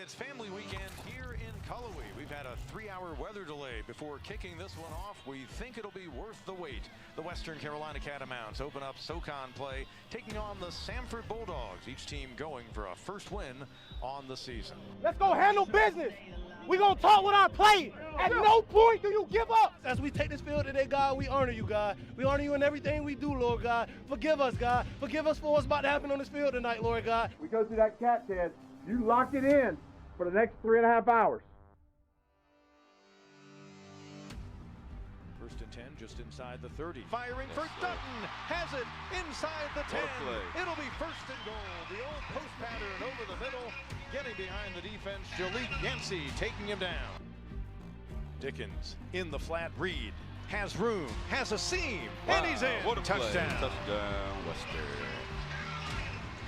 It's family weekend here in Cullowhee. We've had a 3-hour weather delay before kicking this one off. We think it'll be worth the wait. The Western Carolina Catamounts open up SoCon play, taking on the Samford Bulldogs, each team going for a first win on the season. Let's go handle business. We're going to talk with our play. At no point do you give up. As we take this field today, God, we honor you, God. We honor you in everything we do, Lord God. Forgive us, God. Forgive us for what's about to happen on this field tonight, Lord God. We go through that cat test. You locked it in for the next 3.5 hours. First and 10, just inside the 30. Firing for Dutton. Has it inside the 10. It'll be first and goal. The old post pattern over the middle. Getting behind the defense, Jalik Yancey taking him down. Dickens in the flat read. Has room, has a seam, and he's in. What a touchdown. Play. Touchdown, Western.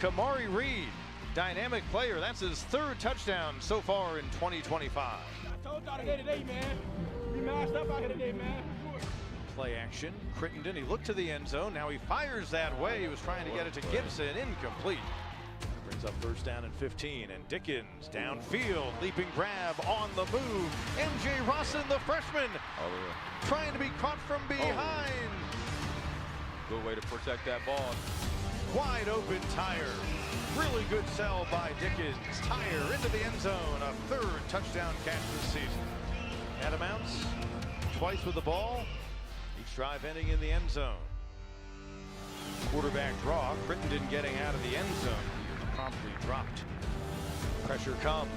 Kamari Reed, dynamic player. That's his third touchdown so far in 2025. I told y'all today, man. We mashed up out here today, man. Play action. Crittenden, he looked to the end zone. Now he fires that way. He was trying to get it to Gibson. Incomplete. Brings up first down and 15. And Dickens downfield. Leaping grab on the move. MJ Rosson, the freshman, trying to be caught from behind. Good way to protect that ball. Wide open Tire. Really good sell by Dickens. Tire into the end zone. A third touchdown catch this season. Catamounts twice with the ball. Each drive ending in the end zone. Quarterback draw. Crittenden getting out of the end zone. Promptly dropped. Pressure comes.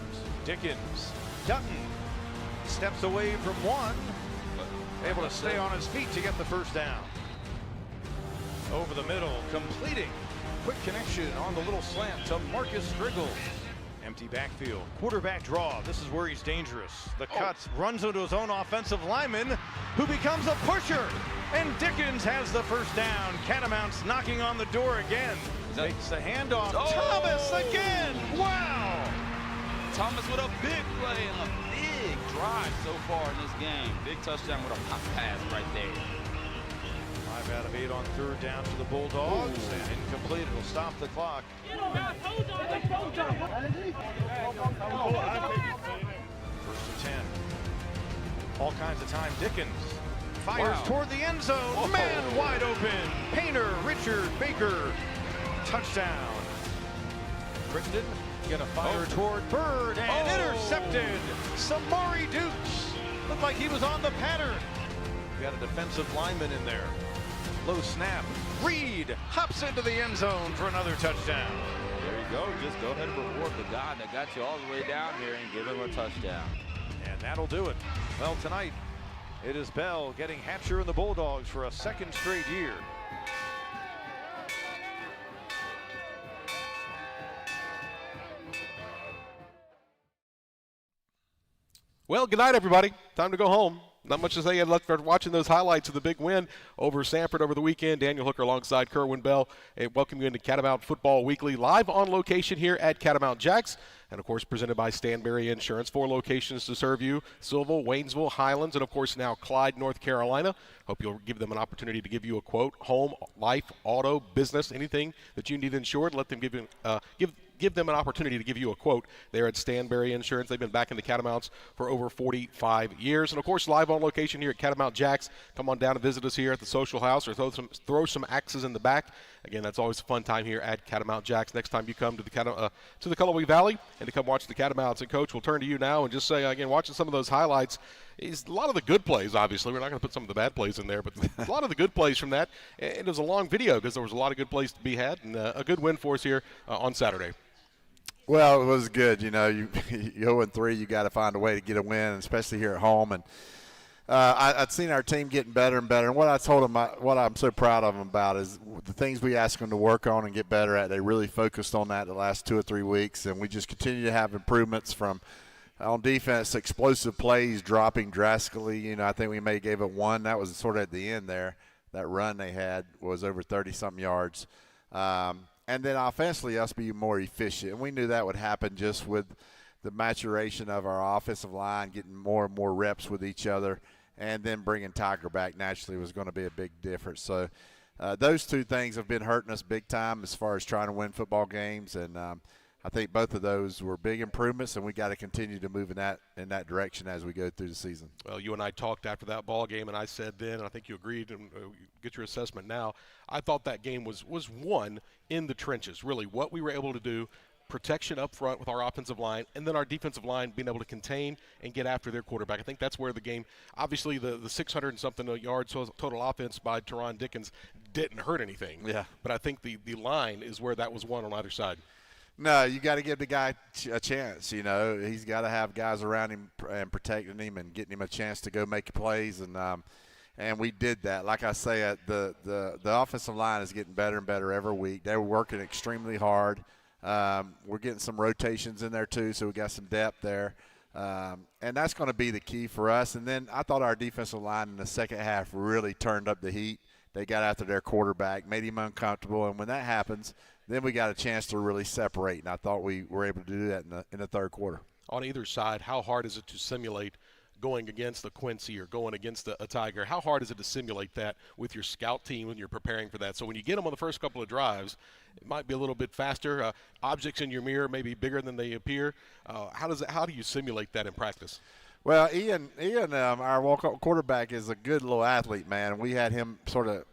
Dickens. Dutton steps away from one. Able to stay on his feet to get the first down. Over the middle, completing. Quick connection on the little slant to Marcus Striggle. Empty backfield. Quarterback draw. This is where he's dangerous. The cuts, runs into his own offensive lineman, who becomes a pusher. And Dickens has the first down. Catamounts knocking on the door again. Makes the handoff. Thomas again. Wow. Thomas with a big play and a big drive so far in this game. Big touchdown with a pop pass right there. 5 out of 8 on third down for the Bulldogs. And incomplete. It'll stop the clock. First and 10. All kinds of time. Dickens fires toward the end zone. Man wide open. Painter, Richard Baker. Touchdown. Crittenden gonna fire toward Bird and intercepted. Samari Dukes. Looked like he was on the pattern. We got a defensive lineman in there. Low snap. Reed hops into the end zone for another touchdown. There you go. Just go ahead and reward the guy that got you all the way down here and give him a touchdown. And that'll do it. Well, tonight it is Bell getting Hatcher and the Bulldogs for a second straight year. Well, good night, everybody. Time to go home. Not much to say left for watching those highlights of the big win over Samford over the weekend. Daniel Hooker alongside Kerwin Bell. Welcome you into Catamount Football Weekly, live on location here at Catamount Jaxe, and of course presented by Stanberry Insurance. 4 locations to serve you: Silville, Waynesville, Highlands, and of course now Clyde, North Carolina. Hope you'll give them an opportunity to give you a quote: home, life, auto, business, anything that you need insured. Let them give them an opportunity to give you a quote there at Stanberry Insurance. They've been backing the Catamounts for over 45 years. And, of course, live on location here at Catamount Jaxe. Come on down and visit us here at the Social House or throw some axes in the back. Again, that's always a fun time here at Catamount Jaxe. Next time you come to the Cullowhee Valley and to come watch the Catamounts. And, Coach, we'll turn to you now and just say, again, watching some of those highlights, is a lot of the good plays, obviously. We're not going to put some of the bad plays in there, but a lot of the good plays from that. And it was a long video because there was a lot of good plays to be had, and a good win for us here on Saturday. Well, it was good. You know, you 0-3, you got to find a way to get a win, especially here at home. And I'd seen our team getting better and better. And what I told them, what I'm so proud of them about is the things we asked them to work on and get better at. They really focused on that the last 2 or 3 weeks, and we just continue to have improvements from on defense. Explosive plays dropping drastically. You know, I think we may have gave it one. That was sort of at the end there. That run they had was over 30-something yards. And then offensively, us be more efficient. And we knew that would happen just with the maturation of our offensive line, getting more and more reps with each other, and then bringing Tiger back naturally was going to be a big difference. So those 2 things have been hurting us big time as far as trying to win football games. And I think both of those were big improvements, and we got to continue to move in that direction as we go through the season. Well, you and I talked after that ball game, and I said then, and I think you agreed, and get your assessment now. I thought that game was won in the trenches, really, what we were able to do. Protection up front with our offensive line, and then our defensive line being able to contain and get after their quarterback. I think that's where the game, obviously the 600 and something yards total offense by Teron Dickens didn't hurt anything. Yeah. But I think the line is where that was won on either side. No, you got to give the guy a chance. You know, he's got to have guys around him and protecting him and getting him a chance to go make plays, and we did that. Like I say, the offensive line is getting better and better every week. They were working extremely hard. We're getting some rotations in there too, so we got some depth there. And that's going to be the key for us. And then I thought our defensive line in the second half really turned up the heat. They got after their quarterback, made him uncomfortable. And when that happens, then we got a chance to really separate. And I thought we were able to do that in the third quarter. On either side, how hard is it to simulate going against a Quincy or going against a Tiger? How hard is it to simulate that with your scout team when you're preparing for that? So when you get them on the first couple of drives, it might be a little bit faster. Objects in your mirror may be bigger than they appear. How do you simulate that in practice? Well, Ian, our walk-up quarterback is a good little athlete, man. And we had him sort of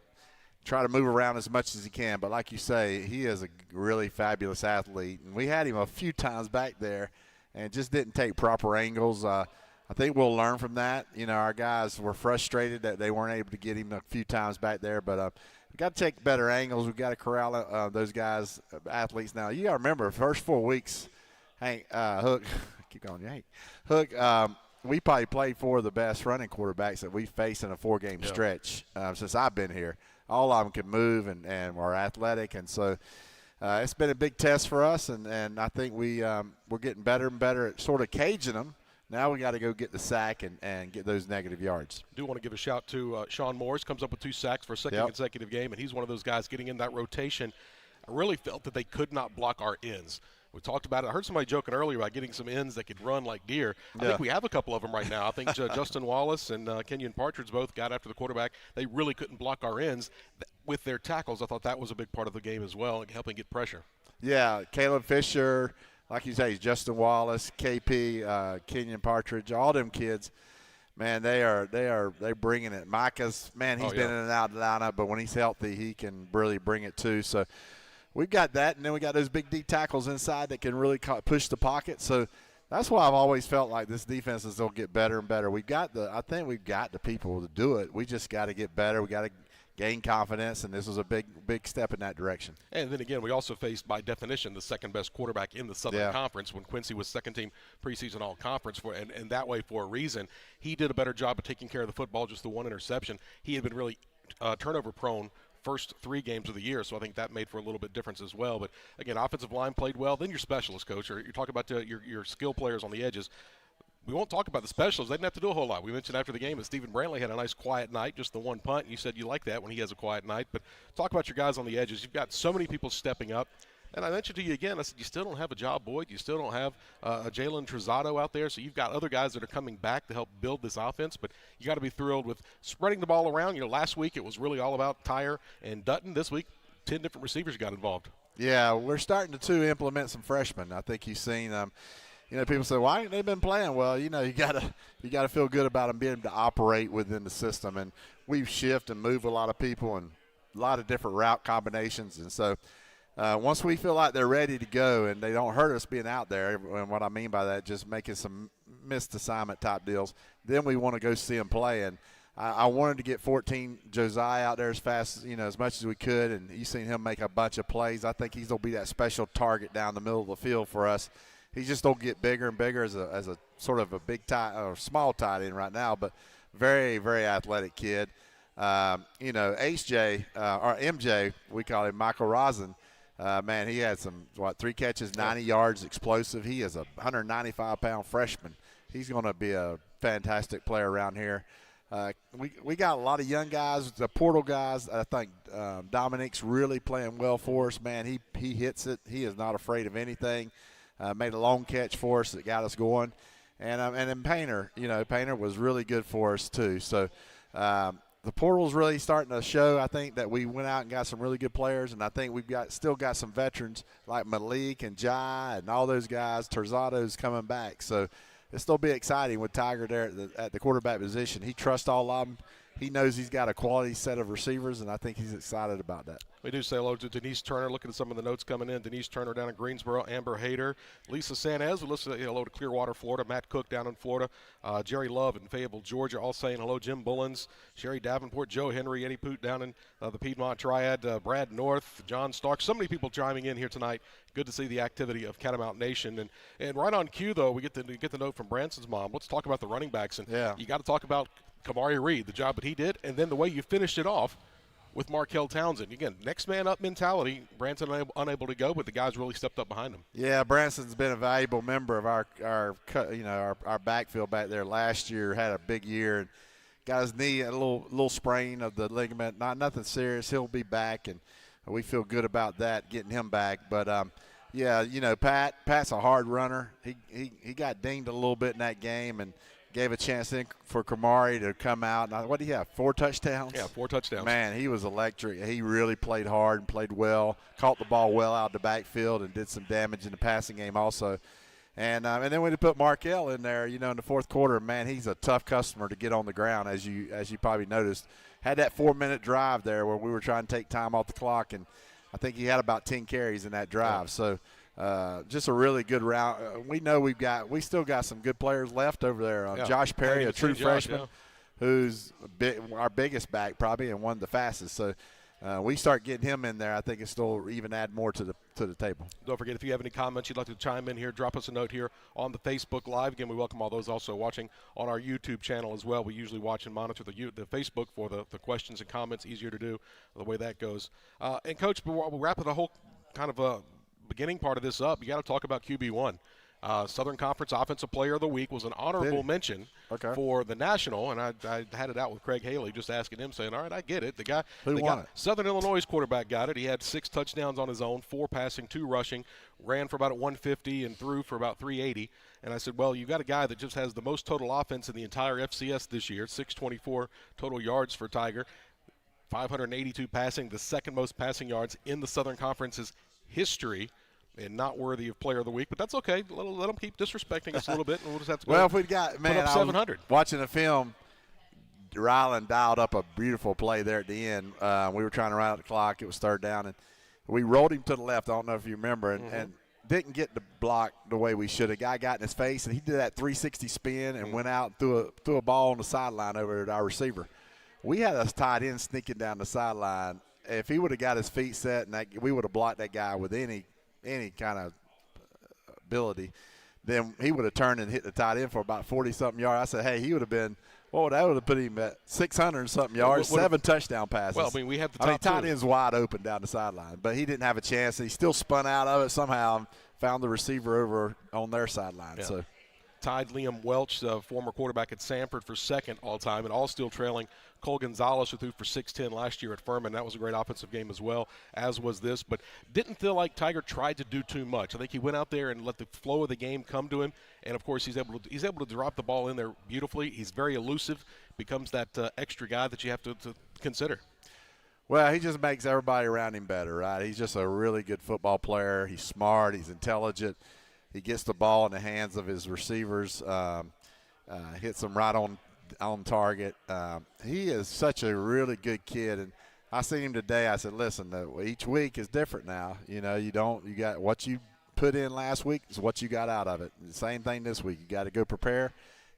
try to move around as much as he can. But like you say, he is a really fabulous athlete. And we had him a few times back there and just didn't take proper angles. I think we'll learn from that. You know, our guys were frustrated that they weren't able to get him a few times back there. But we got to take better angles. We've got to corral those guys, athletes now. You got to remember, first 4 weeks, Hank, Hook, keep going, Hank. Hook, we probably played 4 of the best running quarterbacks that we've faced in a 4-game stretch since I've been here. All of them can move and are athletic. And so it's been a big test for us. And I think we're getting better and better at sort of caging them. Now we got to go get the sack and get those negative yards. I do want to give a shout to Sean Morris. Comes up with 2 sacks for a second consecutive game, and he's one of those guys getting in that rotation. I really felt that they could not block our ends. We talked about it. I heard somebody joking earlier about getting some ends that could run like deer. I think we have a couple of them right now. I think Justin Wallace and Kenyon Partridge both got after the quarterback. They really couldn't block our ends with their tackles. I thought that was a big part of the game as well, helping get pressure. Yeah, Caleb Fisher, like you say, Justin Wallace, KP, Kenyon Partridge, all them kids, man, they're bringing it. Micah's, man, he's been in and out of the lineup, but when he's healthy, he can really bring it too. So we've got that, and then we got those big D tackles inside that can really push the pocket. So that's why I've always felt like this defense is going to get better and better. I think we've got the people to do it. We just got to get better. We got to gain confidence, and this was a big step in that direction. And then again, we also faced, by definition, the second-best quarterback in the Southern Conference when Quincy was second-team preseason all-conference, and that way for a reason. He did a better job of taking care of the football, just the 1 interception. He had been really turnover-prone first 3 games of the year, so I think that made for a little bit difference as well. But, again, offensive line played well. Then your specialist coach, or you're talking about your skill players on the edges. We won't talk about the specials. They didn't have to do a whole lot. We mentioned after the game that Stephen Brantley had a nice quiet night, just the 1 punt, and you said you like that when he has a quiet night. But talk about your guys on the edges. You've got so many people stepping up. And I mentioned to you again, I said you still don't have a Job Boyd. You still don't have a Jalen Trezado out there. So you've got other guys that are coming back to help build this offense. But you got to be thrilled with spreading the ball around. You know, last week it was really all about Tyre and Dutton. This week, 10 different receivers got involved. Yeah, we're starting to implement some freshmen. I think you've seen you know, people say, why ain't they been playing? Well, you know, you gotta feel good about them being able to operate within the system. And we've shifted and moved a lot of people and a lot of different route combinations. And so once we feel like they're ready to go and they don't hurt us being out there, and what I mean by that, just making some missed assignment type deals, then we want to go see them play. And I wanted to get 14 Josiah out there as fast, as much as we could, and you've seen him make a bunch of plays. I think he's going to be that special target down the middle of the field for us. He just don't get bigger and bigger as a sort of a big tight or small tight end right now, but very, very athletic kid. HJ or MJ, we call him Michael Rosin. Man, he had 3 catches, 90 yards, explosive. He is a 195-pound freshman. He's going to be a fantastic player around here. We got a lot of young guys, the portal guys. I think Dominique's really playing well for us. Man, he hits it. He is not afraid of anything. Made a long catch for us that got us going. And then Painter, Painter was really good for us too. So the portal's really starting to show. I think that we went out and got some really good players, and I think we've still got some veterans like Malik and Jai and all those guys. Terzado's coming back, so it'll still be exciting with Tiger there at the quarterback position. He trusts all of them. He knows he's got a quality set of receivers, and I think he's excited about that. We do say hello to Denise Turner. Looking at some of the notes coming in. Denise Turner down in Greensboro. Amber Hayter. Lisa Sanez. We listen to hello to Clearwater, Florida. Matt Cook down in Florida. Jerry Love in Fayetteville, Georgia. All saying hello. Jim Bullens. Sherry Davenport. Joe Henry. Eddie Poot down in the Piedmont Triad. Brad North. John Stark. So many people chiming in here tonight. Good to see the activity of Catamount Nation. And right on cue, though, we get the note from Branson's mom. Let's talk about the running backs. And you got to talk about Kamari Reed, the job that he did, and then the way you finished it off with Markel Townsend. Again, next man up mentality. Branson unable to go, but the guys really stepped up behind him. Yeah, Branson's been a valuable member of our backfield back there. Last year had a big year and got his knee a little sprain of the ligament. Nothing serious. He'll be back, and we feel good about that, getting him back. But Pat's a hard runner. He got dinged a little bit in that game and gave a chance in for Kamari to come out. Now, what do you have, 4 touchdowns? Yeah, 4 touchdowns. Man, he was electric. He really played hard and played well, caught the ball well out the backfield and did some damage in the passing game also. And then when you put Markel in there, in the fourth quarter, man, he's a tough customer to get on the ground, as you probably noticed. Had that 4-minute drive there where we were trying to take time off the clock, and I think he had about 10 carries in that drive. Yeah. So just a really good round. We know we still got some good players left over there. Josh Perry, a true freshman, who's our biggest back probably and one of the fastest. So we start getting him in there, I think it still even add more to the table. Don't forget, if you have any comments you'd like to chime in here, drop us a note here on the Facebook Live. Again, we welcome all those also watching on our YouTube channel as well. We usually watch and monitor the Facebook for the questions and comments. Easier to do the way that goes. And, Coach, we'll wrap the whole kind of beginning part of this up. You got to talk about QB1. Southern Conference Offensive Player of the Week was an honorable mention for the National, and I had it out with Craig Haley, just asking him, saying, all right, I get it. The guy Southern Illinois quarterback got it. He had 6 touchdowns on his own, 4 passing, 2 rushing, ran for about 150 and threw for about 380. And I said, well, you got a guy that just has the most total offense in the entire FCS this year, 624 total yards for Tiger, 582 passing, the second most passing yards in the Southern Conference's history, and not worthy of Player of the Week, but that's okay. Let them keep disrespecting us a little bit, and we'll just have to go. Well, if we'd got, man, put up 700. Watching the film, Ryland dialed up a beautiful play there at the end. We were trying to run out the clock. It was 3rd down, and we rolled him to the left. I don't know if you remember, and didn't get the block the way we should have. Guy got in his face, and he did that 360 spin and went out and threw a ball on the sideline over at our receiver. We had us tied in sneaking down the sideline. If he would have got his feet set, and we would have blocked that guy with any kind of ability, then he would have turned and hit the tight end for about 40-something yards. I said, hey, he would have been – that would have put him at 600-something yards, 7 touchdown passes. Well, I mean, we have the top tight end's wide open down the sideline, but he didn't have a chance. He still spun out of it somehow and found the receiver over on their sideline. Yeah. So tied Liam Welch, former quarterback at Samford, for 2nd all-time, and all still trailing Cole Gonzalez, who threw for 610 last year at Furman. That was a great offensive game as well, as was this. But didn't feel like Tiger tried to do too much. I think he went out there and let the flow of the game come to him. And, of course, he's able to drop the ball in there beautifully. He's very elusive, becomes that extra guy that you have to consider. Well, he just makes everybody around him better, right? He's just a really good football player. He's smart. He's intelligent. He gets the ball in the hands of his receivers, hits them right on target. He is such a really good kid, and I seen him today. I said, listen, each week is different now. You got what you put in last week is what you got out of it. Same thing this week. You got to go prepare.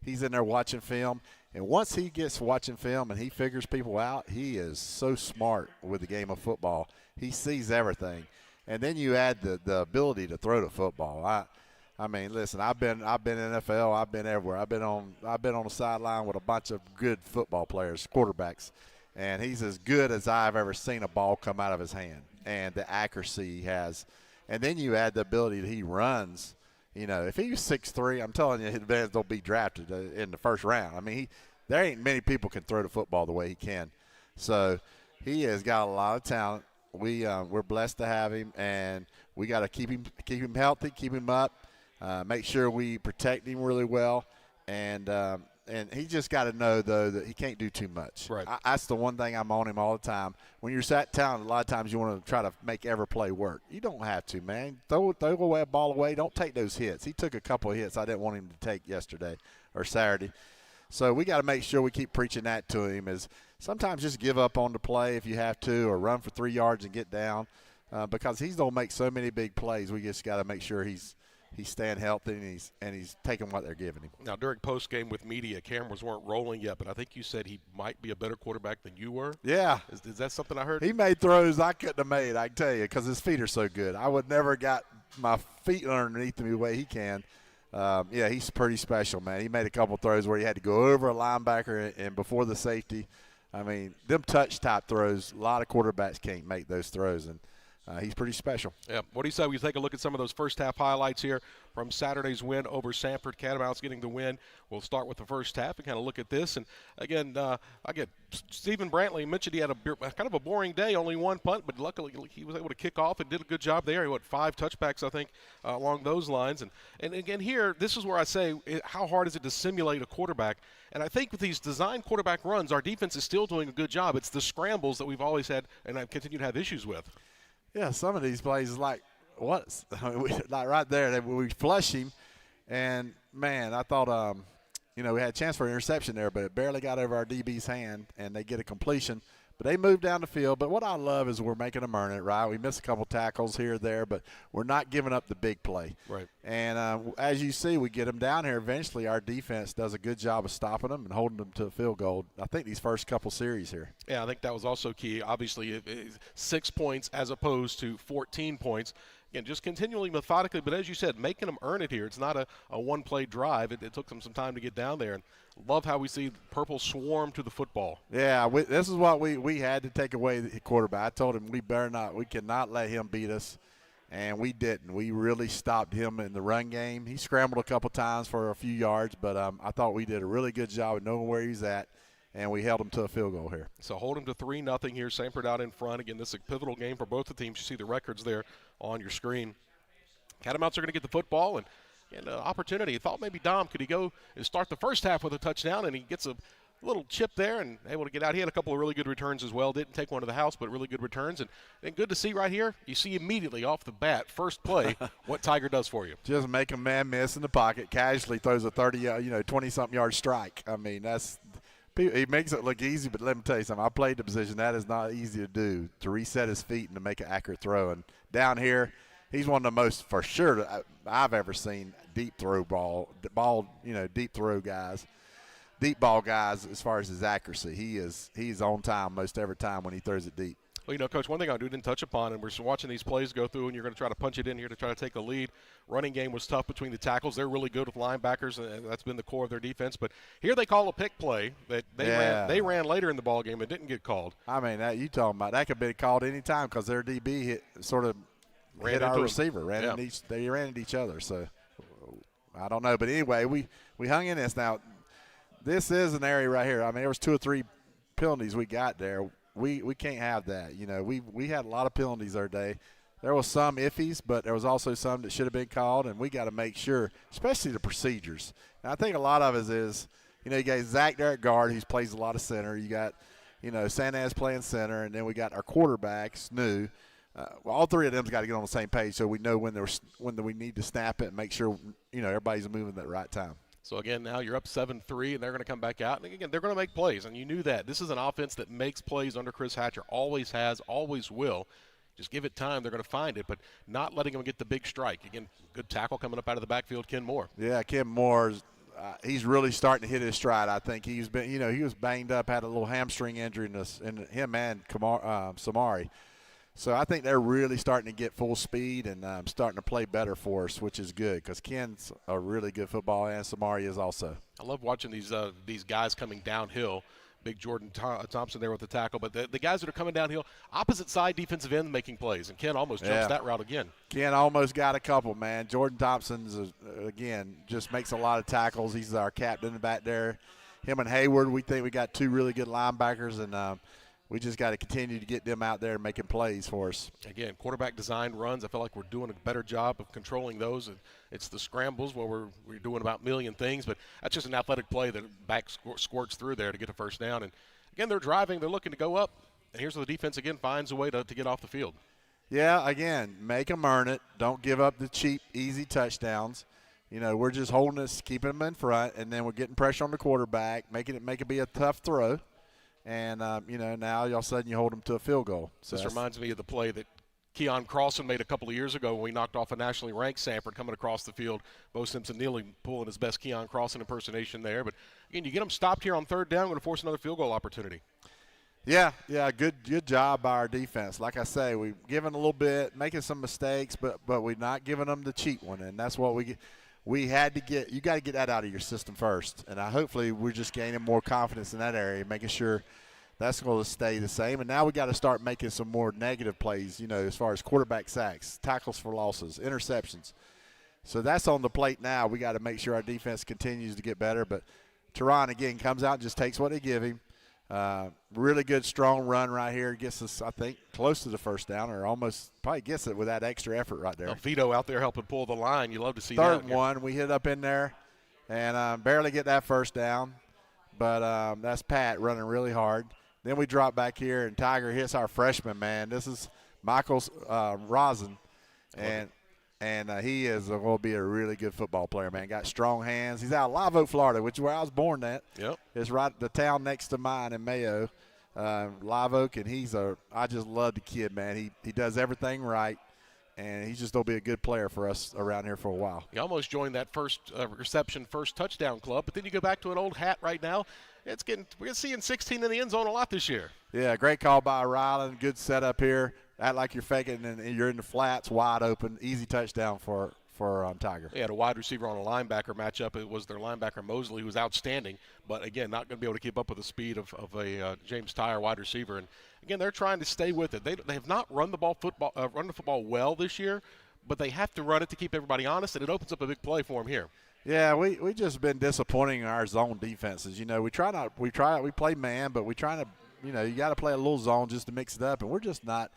He's in there watching film, and once he gets watching film and he figures people out, he is so smart with the game of football. He sees everything, and then you add the ability to throw the football. I mean, listen, I've been in NFL. I've been everywhere. I've been on the sideline with a bunch of good football players, quarterbacks, and he's as good as I've ever seen a ball come out of his hand, and the accuracy he has. And then you add the ability that he runs. If he was 6'3", I'm telling you, his advantage don't be drafted in the 1st round. I mean, there ain't many people can throw the football the way he can. So he has got a lot of talent. We're blessed to have him, and we got to keep him healthy, keep him up. Make sure we protect him really well, and and he just got to know, though, that he can't do too much. Right. That's the one thing I'm on him all the time. When you're that talented, a lot of times you want to try to make every play work. You don't have to, man. Throw away a ball away. Don't take those hits. He took a couple of hits I didn't want him to take yesterday or Saturday. So we got to make sure we keep preaching that to him, is sometimes just give up on the play if you have to, or run for 3 yards and get down, because he's going to make so many big plays. We just got to make sure he's staying healthy and he's taking what they're giving him. Now, during post-game with media, cameras weren't rolling yet, but I think you said he might be a better quarterback than you were. Yeah. Is that something I heard? He made throws I couldn't have made, I can tell you, because his feet are so good. I would never got my feet underneath him the way he can. Yeah, he's pretty special, man. He made a couple throws where he had to go over a linebacker and before the safety. I mean, them touch-type throws, a lot of quarterbacks can't make those throws, and he's pretty special. Yeah. What do you say we take a look at some of those first-half highlights here from Saturday's win over Sanford? Catamounts getting the win. We'll start with the first half and kind of look at this. And, again, Stephen Brantley mentioned he had kind of a boring day, only one punt, but luckily he was able to kick off and did a good job there. He had 5 touchbacks, I think, along those lines. And again, here, this is where I say, how hard is it to simulate a quarterback? And I think with these design quarterback runs, our defense is still doing a good job. It's the scrambles that we've always had and I've continued to have issues with. Yeah, some of these plays is like, what? Like right there, we flush him, and, man, I thought, we had a chance for an interception there, but it barely got over our DB's hand, and they get a completion. But they moved down the field. But what I love is we're making them earn it, right? We missed a couple tackles here or there, but we're not giving up the big play. Right. And as you see, we get them down here. Eventually, our defense does a good job of stopping them and holding them to a field goal. I think these first couple series here. Yeah, I think that was also key. Obviously, 6 points as opposed to 14 points. Again, just continually methodically, but as you said, making them earn it here. It's not a one-play drive. It took them some time to get down there. And love how we see Purple swarm to the football. Yeah, this is what we had to take away the quarterback. I told him we cannot let him beat us, and we didn't. We really stopped him in the run game. He scrambled a couple times for a few yards, but I thought we did a really good job of knowing where he's at, and we held him to a field goal here. So hold him to 3-0 here. Sanford out in front. Again, this is a pivotal game for both the teams. You see the records there on your screen. Catamounts are going to get the football and an opportunity. I thought maybe Dom, could he go and start the first half with a touchdown, and he gets a little chip there and able to get out. He had a couple of really good returns as well. Didn't take one to the house, but really good returns. And good to see right here. You see immediately off the bat, first play, what Tiger does for you. Just make a man miss in the pocket. Casually throws a 20-something yard strike. I mean, he makes it look easy, but let me tell you something. I played the position. That is not easy to do, to reset his feet and to make an accurate throw. And down here, he's one of the most, for sure, I've ever seen deep ball guys as far as his accuracy. He's on time most every time when he throws it deep. Well, Coach, one thing I didn't touch upon, and we're watching these plays go through, and you're going to try to punch it in here to try to take a lead. Running game was tough between the tackles. They're really good with linebackers, and that's been the core of their defense. But here they call a pick play that they ran later in the ball game and didn't get called. I mean, you talking about that could be called any time because their DB hit our receiver. They ran at each other. So I don't know, but anyway, we hung in this. Now this is an area right here. I mean, there was 2 or 3 penalties we got there. We can't have that. We had a lot of penalties our day. There was some iffies, but there was also some that should have been called, and we got to make sure, especially the procedures. And I think a lot of it is, you got Zach there at guard, who plays a lot of center. You got, Sanaz playing center, and then we got our quarterbacks, new. All 3 of them got to get on the same page so we know when we need to snap it and make sure, everybody's moving at the right time. So, again, now you're up 7-3, and they're going to come back out. And, again, they're going to make plays, and you knew that. This is an offense that makes plays under Chris Hatcher, always has, always will. Just give it time. They're going to find it, but not letting them get the big strike. Again, good tackle coming up out of the backfield, Ken Moore. Yeah, Ken Moore, he's really starting to hit his stride. I think he was banged up, had a little hamstring injury in him and Samari. So I think they're really starting to get full speed and starting to play better for us, which is good because Ken's a really good footballer and Samari is also. I love watching these guys coming downhill. Big Jordan Thompson there with the tackle. But the guys that are coming downhill, opposite side defensive end making plays. And Ken almost jumps that route again. Ken almost got a couple, man. Jordan Thompson's, again, just makes a lot of tackles. He's our captain back there. Him and Hayward, we think we got 2 really good linebackers. And we just got to continue to get them out there making plays for us. Again, quarterback designed runs. I feel like we're doing a better job of controlling those. And it's the scrambles where we're doing about a million things, but that's just an athletic play that back squirts through there to get a first down. And again, they're driving, they're looking to go up, and here's where the defense again finds a way to get off the field. Yeah, again, make them earn it. Don't give up the cheap, easy touchdowns. You know, we're just holding us, keeping them in front, and then we're getting pressure on the quarterback, make it be a tough throw. And, you know, now all of a sudden you hold them to a field goal. So this reminds me of the play that Keon Crossan made a couple of years ago when we knocked off a nationally ranked Sanford coming across the field. Bo Simpson nearly pulling his best Keon Crossan impersonation there. But, again, you get them stopped here on third down, going to force another field goal opportunity. Yeah, good job by our defense. Like I say, we've given a little bit, making some mistakes, but we're not giving them the cheap one, and that's what we had to get. You got to get that out of your system first, and hopefully we're just gaining more confidence in that area, making sure that's going to stay the same. And now we got to start making some more negative plays, you know, as far as quarterback sacks, tackles for losses, interceptions. So that's on the plate now. We got to make sure our defense continues to get better. But Teron, again, comes out and just takes what they give him. Really good, strong run right here. Gets us, I think, close to the first down, or almost probably gets it with that extra effort right there. Vito out there helping pull the line. You love to see that. Third one, we hit up in there and barely get that first down. But that's Pat running really hard. Then we drop back here, and Tiger hits our freshman, man. This is Michael Rosin, and he is going to be a really good football player, man. Got strong hands. He's out of Live Oak, Florida, which is where I was born at. Yep. It's right the town next to mine in Mayo, Live Oak, and I just love the kid, man. He does everything right, and he's just going to be a good player for us around here for a while. He almost joined that first reception, first touchdown club, but then you go back to an old hat right now. We're seeing 16 in the end zone a lot this year. Yeah, great call by Ryland. Good setup here. Act like you're faking, and you're in the flats, wide open, easy touchdown for Tiger. They had a wide receiver on a linebacker matchup. It was their linebacker Mosley, who was outstanding, but again, not going to be able to keep up with the speed of a James Tyre wide receiver. And again, they're trying to stay with it. They have not run the football well this year, but they have to run it to keep everybody honest, and it opens up a big play for them here. Yeah, we just been disappointing in our zone defenses. You know, we play man, but we try to, you know, you got to play a little zone just to mix it up, and we're just not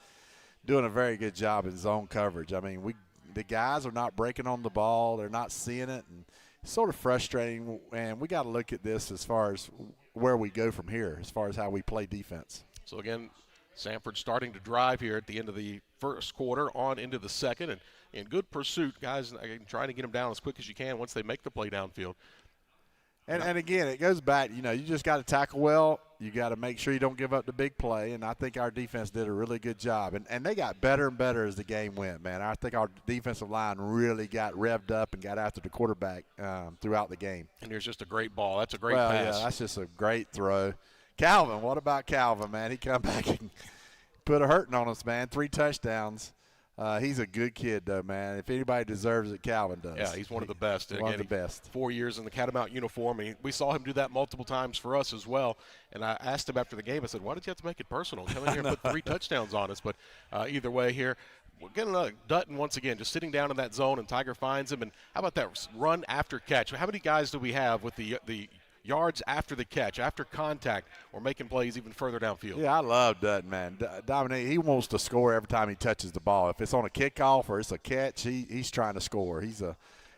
doing a very good job in zone coverage. I mean, the guys are not breaking on the ball, they're not seeing it, and it's sort of frustrating. And we got to look at this as far as where we go from here, as far as how we play defense. So again, Sanford starting to drive here at the end of the first quarter on into the second, and in good pursuit, guys, trying to get them down as quick as you can once they make the play downfield. And again, it goes back, you know, you just got to tackle well. You got to make sure you don't give up the big play, and I think our defense did a really good job. And they got better and better as the game went, man. I think our defensive line really got revved up and got after the quarterback throughout the game. And here's just a great ball. That's a great pass. Yeah, that's just a great throw. Calvin, what about Calvin, man? He come back and put a hurting on us, man. 3 touchdowns. He's a good kid, though, man. If anybody deserves it, Calvin does. Yeah, he's one of the best. One of the best. 4 years in the Catamount uniform, and we saw him do that multiple times for us as well. And I asked him after the game, I said, why did you have to make it personal? Come in here and put 3 touchdowns on us. But either way here, we're getting Dutton once again, just sitting down in that zone, and Tiger finds him. And how about that run after catch? How many guys do we have with the yards after the catch, after contact, or making plays even further downfield? Yeah, I love Dutton, man. Dominic, he wants to score every time he touches the ball. If it's on a kickoff or it's a catch, he's trying to score. He's a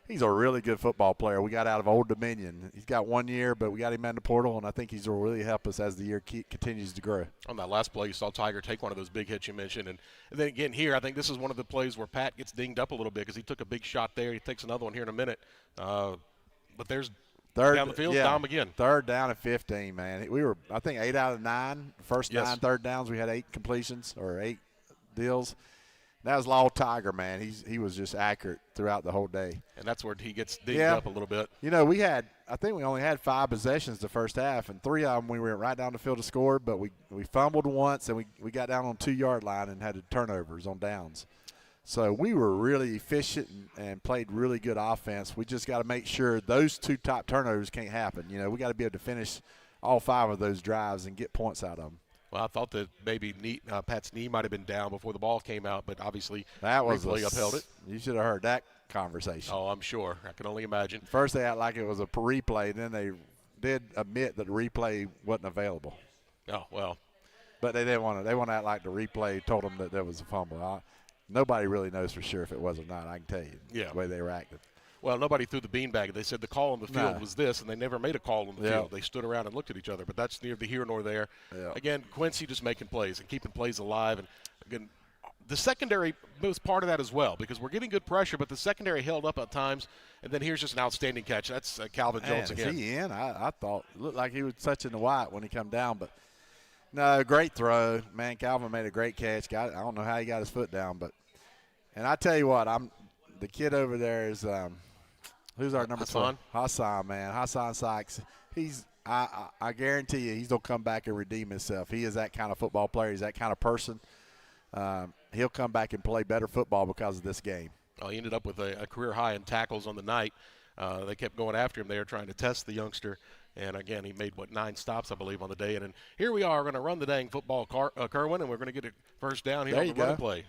really good football player. We got out of Old Dominion. He's got 1 year, but we got him in the portal, and I think he's going to really help us as the year continues to grow. On that last play, you saw Tiger take one of those big hits you mentioned. And then again here, I think this is one of the plays where Pat gets dinged up a little bit because he took a big shot there. He takes another one here in a minute. But there's third down the field, Dom again. Third down and 15, man. We were, I think, 8 out of 9. First 9 third downs, we had 8 completions or 8 deals. That was all Tiger, man. He was just accurate throughout the whole day. And that's where he gets dinged up a little bit. You know, I think we only had 5 possessions the first half, and 3 of them we went right down the field to score, but we fumbled once, and we got down on 2-yard line and had turnovers on downs. So we were really efficient and played really good offense. We just got to make sure those 2 top turnovers can't happen. You know, we got to be able to finish all 5 of those drives and get points out of them. Well, I thought that maybe Pat's knee might have been down before the ball came out, but obviously that was replay upheld it. You should have heard that conversation. Oh, I'm sure. I can only imagine. First they act like it was a replay, then they did admit that the replay wasn't available. Oh, well. but they didn't want to. They want to act like the replay told them that there was a fumble. Nobody really knows for sure if it was or not. I can tell you the way they were acting. Well, nobody threw the beanbag. They said the call on the field was this, and they never made a call on the field. They stood around and looked at each other, but that's neither here nor there. Again, Quincy just making plays and keeping plays alive. And, again, the secondary was part of that as well because we're getting good pressure, but the secondary held up at times. And then here's just an outstanding catch. That's Calvin Jones again. Is he in? I thought it looked like he was touching the white when he come down, but no, great throw. Man, Calvin made a great catch. I don't know how he got his foot down, but and I tell you what, the kid over there is who's our number 12? Hassan, man. Hassan Sykes. I guarantee you he's going to come back and redeem himself. He is that kind of football player. He's that kind of person. He'll come back and play better football because of this game. Well, he ended up with a career high in tackles on the night. They kept going after him there trying to test the youngster. And, again, he made, 9 stops, I believe, on the day. And here we are. We're going to run the dang football, Kerwin, and we're going to get a first down here on the run play.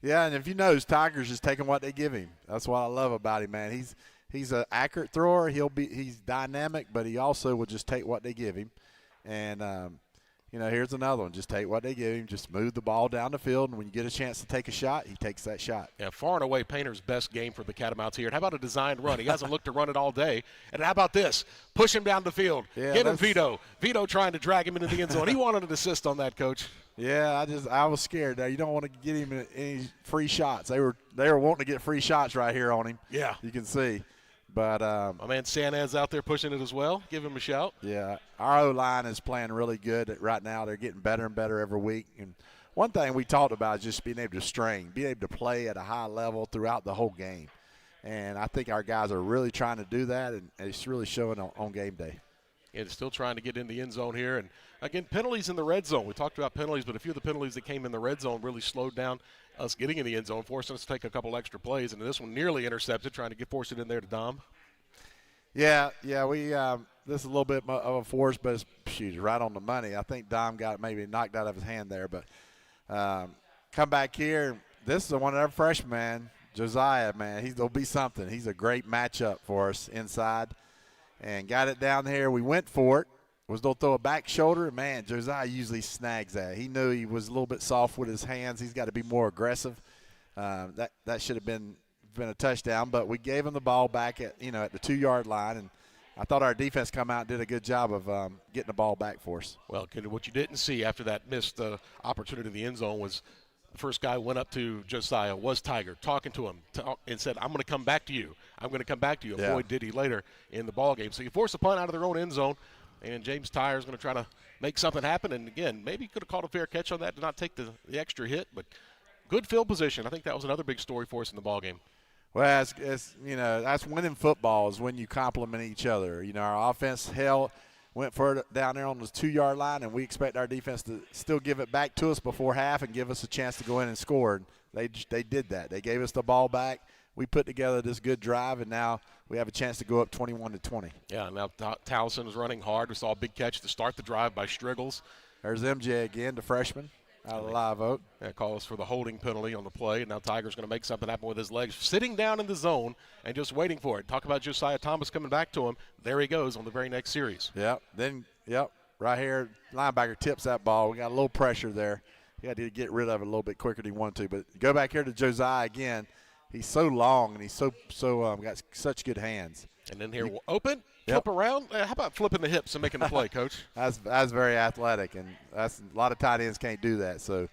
Yeah, and if you notice, Tigers just taking what they give him. That's what I love about him, man. He's an accurate thrower. He's dynamic, but he also will just take what they give him. And, here's another one. Just take what they give him. Just move the ball down the field, and when you get a chance to take a shot, he takes that shot. Yeah, far and away Painter's best game for the Catamounts here. And how about a designed run? He hasn't looked to run it all day. And how about this? Push him down the field. Yeah, give him Vito. Vito trying to drag him into the end zone. He wanted an assist on that, Coach. Yeah, I was scared there. You don't want to get him any free shots. They were wanting to get free shots right here on him. Yeah. You can see. But my man Sanez out there pushing it as well. Give him a shout. Yeah, our O-line is playing really good right now. They're getting better and better every week. And one thing we talked about is just being able to string, being able to play at a high level throughout the whole game. And I think our guys are really trying to do that, and it's really showing on game day. And still trying to get in the end zone here. And, again, penalties in the red zone. We talked about penalties, but a few of the penalties that came in the red zone really slowed down us getting in the end zone, forcing us to take a couple extra plays. And this one nearly intercepted, trying to force it in there to Dom. Yeah, we this is a little bit of a force, but it's right on the money. I think Dom got it maybe knocked out of his hand there. But come back here. This is one of our freshmen, man. Josiah, man, he'll be something. He's a great matchup for us inside. And got it down there. We went for it. Was going to throw a back shoulder. Man, Josiah usually snags that. He knew he was a little bit soft with his hands. He's got to be more aggressive. That should have been a touchdown, but we gave him the ball back at the 2-yard line, and I thought our defense come out and did a good job of getting the ball back for us. Well, what you didn't see after that missed opportunity in the end zone was the first guy went up to Josiah was Tiger, talking to him and said, I'm going to come back to you. I'm going to come back to you. And boy, did he later in the ball game. So you force a punt out of their own end zone, and James Tyre is going to try to make something happen. And, again, maybe he could have called a fair catch on that to not take the extra hit, but good field position. I think that was another big story for us in the ball game. Well, that's winning football is when you complement each other. Our offense went further down there on the 2-yard line, and we expect our defense to still give it back to us before half and give us a chance to go in and score. And they did that. They gave us the ball back. We put together this good drive, and now we have a chance to go up 21-20. Yeah, now Towson is running hard. We saw a big catch to start the drive by Striggles. There's MJ again, the freshman. Out of Live Oak. That calls for the holding penalty on the play. And now Tiger's going to make something happen with his legs, sitting down in the zone and just waiting for it. Talk about Josiah Thomas coming back to him. There he goes on the very next series. Yep. Right here, linebacker tips that ball. We got a little pressure there. He had to get rid of it a little bit quicker than he wanted to. But go back here to Josiah again. He's so long and he's so got such good hands. And then here, open, flip around. How about flipping the hips and making the play, Coach? That's very athletic, and that's a lot of tight ends can't do that. So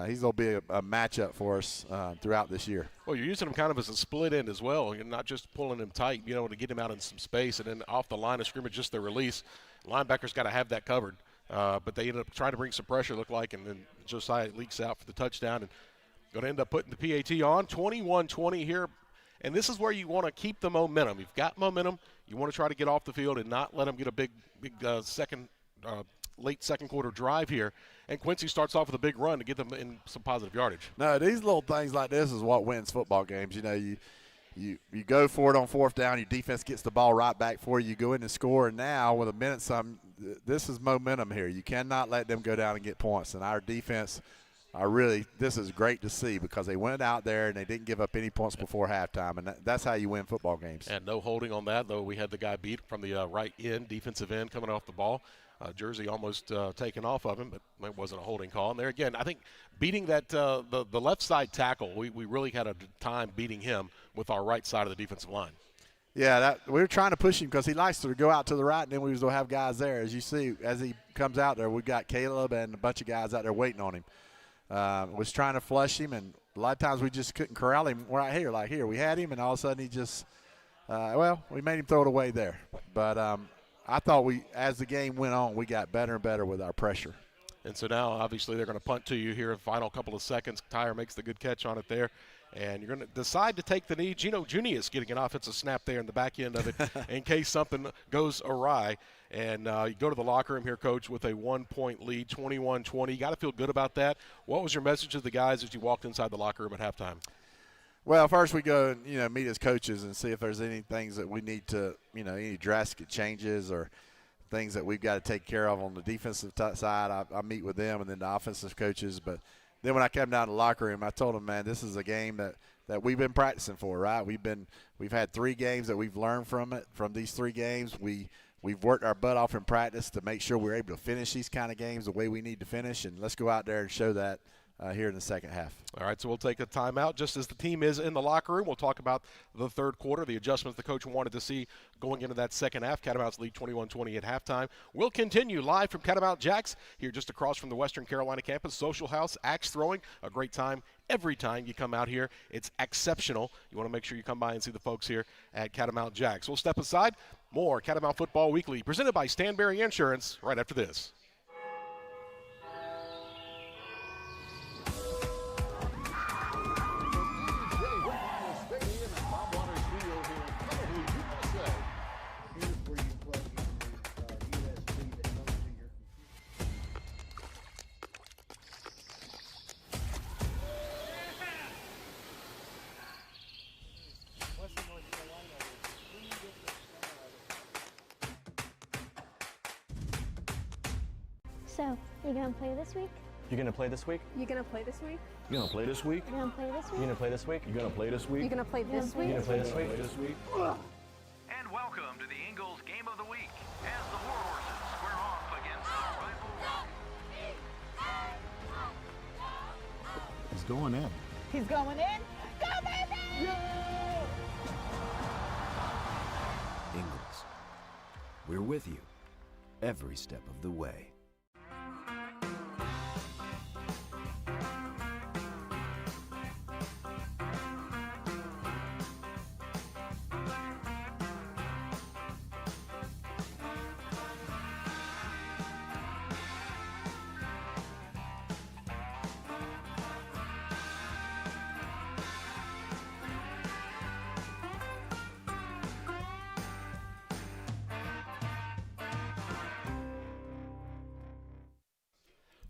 he's going to be a matchup for us throughout this year. Well, you're using him kind of as a split end as well. You're not just pulling him tight, to get him out in some space, and then off the line of scrimmage, just the release. Linebackers got to have that covered. But they ended up trying to bring some pressure, looked like, and then Josiah leaks out for the touchdown and going to end up putting the PAT on. 21-20 here. And this is where you want to keep the momentum. You've got momentum. You want to try to get off the field and not let them get a big late second quarter drive here. And Quincy starts off with a big run to get them in some positive yardage. No, these little things like this is what wins football games. You go for it on fourth down. Your defense gets the ball right back for you. You go in and score. And now with a minute something, this is momentum here. You cannot let them go down and get points. And our defense – this is great to see because they went out there and they didn't give up any points before halftime, and that's how you win football games. And no holding on that, though. We had the guy beat from the right end, defensive end, coming off the ball. Jersey almost taken off of him, but it wasn't a holding call. And there again, I think beating that the left side tackle, we really had a time beating him with our right side of the defensive line. Yeah, we were trying to push him because he likes to go out to the right, and then we will have guys there. As you see, as he comes out there, we've got Caleb and a bunch of guys out there waiting on him. Was trying to flush him, and a lot of times we just couldn't corral him right here. Like here, we had him, and all of a sudden he just, we made him throw it away there. But I thought as the game went on, we got better and better with our pressure. And so now, obviously, they're going to punt to you here in the final couple of seconds. Tyre makes the good catch on it there. And you're going to decide to take the knee. Gino Junius getting an offensive snap there in the back end of it in case something goes awry. And you go to the locker room here, Coach, with a 1-point lead, 21-20. You got to feel good about that. What was your message to the guys as you walked inside the locker room at halftime? Well, first we go and meet as coaches and see if there's any things that we need to, any drastic changes or things that we've got to take care of on the defensive side. I meet with them and then the offensive coaches. But then when I came down to the locker room, I told them, man, this is a game that we've been practicing for, right? We've had 3 games that we've learned from it. From these 3 games, we've worked our butt off in practice to make sure we're able to finish these kind of games the way we need to finish, and let's go out there and show that here in the second half. All right, so we'll take a timeout just as the team is in the locker room. We'll talk about the third quarter, the adjustments the coach wanted to see going into that second half. Catamounts lead 21-20 at halftime. We'll continue live from Catamount Jaxe here just across from the Western Carolina campus. Social House, axe throwing, a great time every time you come out here. It's exceptional. You want to make sure you come by and see the folks here at Catamount Jaxe. We'll step aside. More Catamount Football Weekly presented by Stanberry Insurance right after this. So, you gonna play this week? You gonna play this week? You gonna play this week? You gonna play this week? You gonna play this week? You gonna play this week? You gonna play this week? You gonna play this week? You gonna play this week? And welcome to the Ingalls Game of the Week as the Warhorses square off against the rival. He's going in. He's going in. Go, baby! Ingalls, we're with you every step of the way.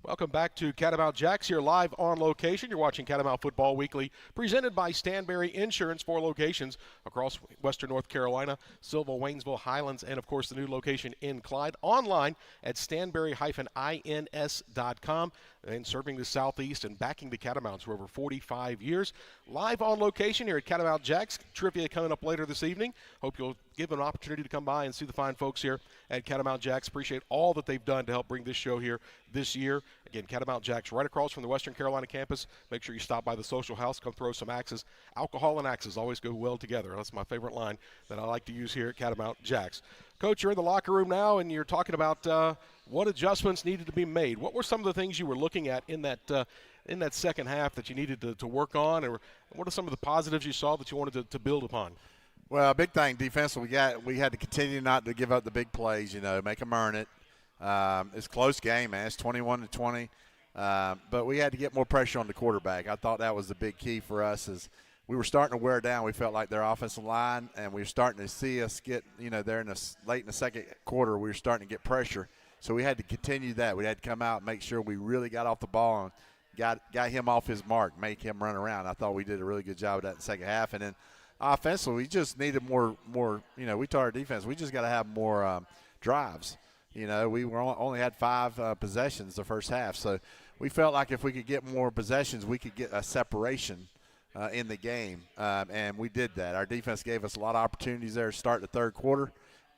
Welcome back to Catamount Jaxe here live on location. You're watching Catamount Football Weekly presented by Stanberry Insurance, 4 locations across Western North Carolina, Silva, Waynesville, Highlands, and of course the new location in Clyde. Online at stanberry-ins.com and serving the Southeast and backing the Catamounts for over 45 years. Live on location here at Catamount Jaxe. Trivia coming up later this evening. Hope you'll give an opportunity to come by and see the fine folks here at Catamount Jaxe. Appreciate all that they've done to help bring this show here this year. Again, Catamount Jaxe right across from the Western Carolina campus. Make sure you stop by the Social House. Come throw some axes. Alcohol and axes always go well together. That's my favorite line that I like to use here at Catamount Jaxe. Coach, you're in the locker room now, and you're talking about what adjustments needed to be made. What were some of the things you were looking at in that second half that you needed to work on, or what are some of the positives you saw that you wanted to build upon? Well, a big thing defensively, we had to continue not to give up the big plays, make them earn it. It's a close game, man. It's 21-20. But we had to get more pressure on the quarterback. I thought that was the big key for us is we were starting to wear down. We felt like their offensive line, and we were starting to see us get, there late in the second quarter, we were starting to get pressure. So we had to continue that. We had to come out and make sure we really got off the ball and got him off his mark, make him run around. I thought we did a really good job of that in the second half. And then offensively, we just needed more. We told our defense, we just got to have more drives. We only had 5 possessions the first half. So we felt like if we could get more possessions, we could get a separation in the game. And we did that. Our defense gave us a lot of opportunities there to start the third quarter.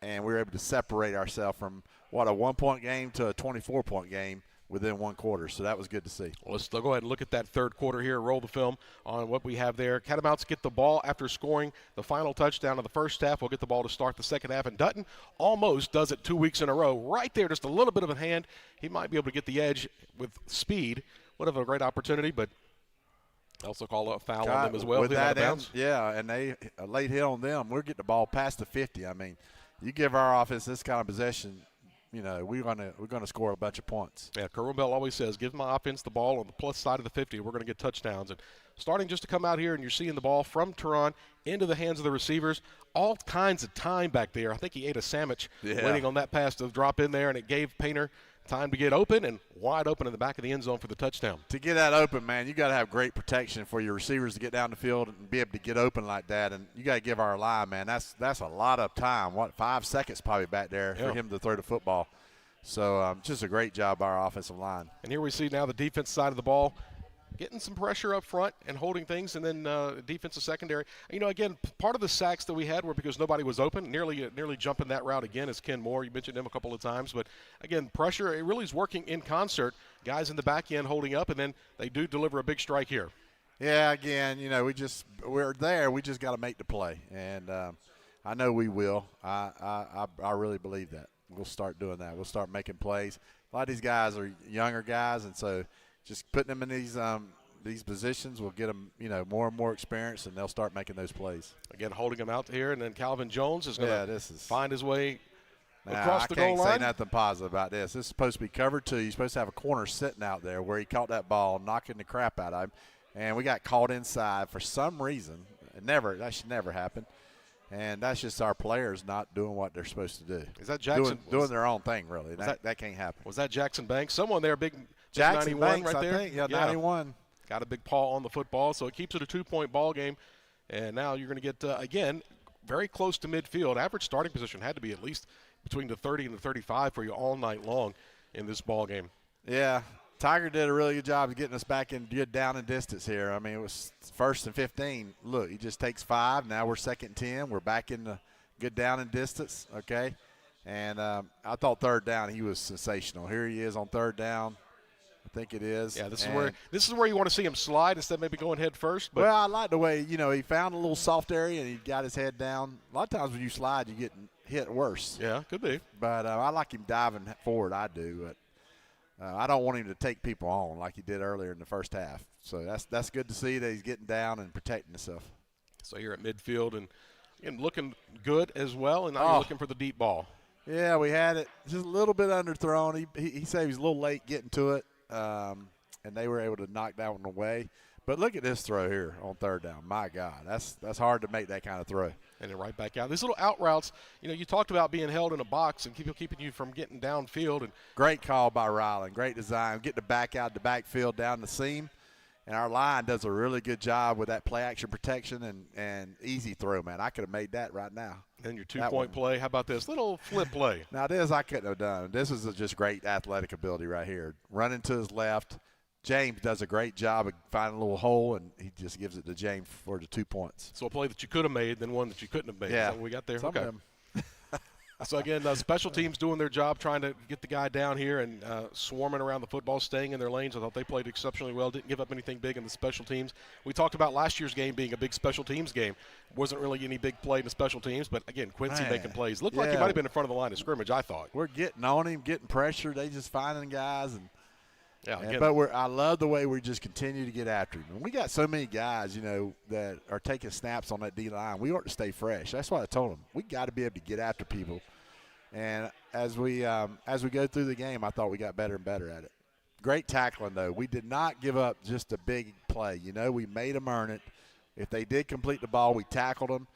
and we were able to separate ourselves from, a 1-point game to a 24-point game within 1 quarter. So that was good to see. Well, let's go ahead and look at that third quarter here, roll the film on what we have there. Catamounts get the ball after scoring the final touchdown of the first half. We'll get the ball to start the second half, and Dutton almost does it 2 weeks in a row. Right there, just a little bit of a hand. He might be able to get the edge with speed. Would have a great opportunity, but also call a foul on them as well. With that yeah, and they a late hit on them. We're getting the ball past the 50. I mean, you give our offense this kind of possession, you know, we're gonna score a bunch of points. Yeah, Kerwin Bell always says, give my offense the ball on the plus side of the 50. We're going to get touchdowns. And starting just to come out here, and you're seeing the ball from Tehran into the hands of the receivers. All kinds of time back there. I think he ate a sandwich waiting on that pass to drop in there, and it gave Painter time to get open and wide open in the back of the end zone for the touchdown. To get that open, man, you got to have great protection for your receivers to get down the field and be able to get open like that. And you got to give our line, man, that's a lot of time. 5 seconds probably back there for him to throw the football. So just a great job by our offensive line. And here we see now the defense side of the ball getting some pressure up front and holding things, and then defensive secondary. You know, again, part of the sacks that we had were because nobody was open, nearly jumping that route again is Ken Moore. You mentioned him a couple of times. But, again, pressure, it really is working in concert. Guys in the back end holding up, and then they do deliver a big strike here. Yeah, again, you know, we're there. We just got to make the play. And I know we will. I really believe that. We'll start doing that. We'll start making plays. A lot of these guys are younger guys, and so just putting them in these positions will get them, you know, more and more experience, and they'll start making those plays. Again, holding them out here, and then Calvin Jones is going to find his way across the goal line. I can't say nothing positive about this. This is supposed to be cover 2. You're supposed to have a corner sitting out there where he caught that ball, knocking the crap out of him, and we got caught inside for some reason. That should never happen. And that's just our players not doing what they're supposed to do. Is that Jackson? Doing their own thing, really. That can't happen. Was that Jackson Banks? Someone there, big Jackson 91 Banks, right there. I think. Yeah, 91. Got a big paw on the football, so it keeps it a 2-point ball game. And now you're going to get, again, very close to midfield. Average starting position had to be at least between the 30 and the 35 for you all night long in this ball game. Yeah. Tiger did a really good job of getting us back in good down and distance here. I mean, it was 1st and 15. Look, he just takes 5. Now we're 2nd and 10. We're back in the good down and distance, okay? And I thought 3rd down he was sensational. Here he is on 3rd down. I think it is. Yeah, this is where you want to see him slide instead of maybe going head first. But well, I like the way, you know, he found a little soft area and he got his head down. A lot of times when you slide, you get hit worse. Yeah, could be. But I like him diving forward. I do, but I don't want him to take people on like he did earlier in the first half. So that's good to see that he's getting down and protecting himself. So you're at midfield and looking good as well, and now you're looking for the deep ball. Yeah, we had it just a little bit underthrown. He said he was a little late getting to it, and they were able to knock that one away. But look at this throw here on 3rd down. My God, that's hard to make that kind of throw. And then right back out. These little out routes, you know, you talked about being held in a box and keeping you from getting downfield. And great call by Ryland. Great design. Getting the back out the backfield down the seam. And our line does a really good job with that play action protection and easy throw, man. I could have made that right now. And your 2-point play. How about this little flip play? Now, this I couldn't have done. This is just great athletic ability right here. Running to his left. James does a great job of finding a little hole, and he just gives it to James for the 2 points. So a play that you could have made, then one that you couldn't have made. Yeah. Is that what we got there? Some okay. of them. So, again, special teams doing their job, trying to get the guy down here and swarming around the football, staying in their lanes. I thought they played exceptionally well, didn't give up anything big in the special teams. We talked about last year's game being a big special teams game. Wasn't really any big play in the special teams, but, again, Quincy making plays. Looked like he might have been in front of the line of scrimmage, I thought. We're getting on him, getting pressure. They just finding guys. Yeah, but I love the way we just continue to get after him. And we got so many guys, you know, that are taking snaps on that D-line. We ought to stay fresh. That's what I told them. We got to be able to get after people. And as we go through the game, I thought we got better and better at it. Great tackling, though. We did not give up just a big play. You know, we made them earn it. If they did complete the ball, we tackled them.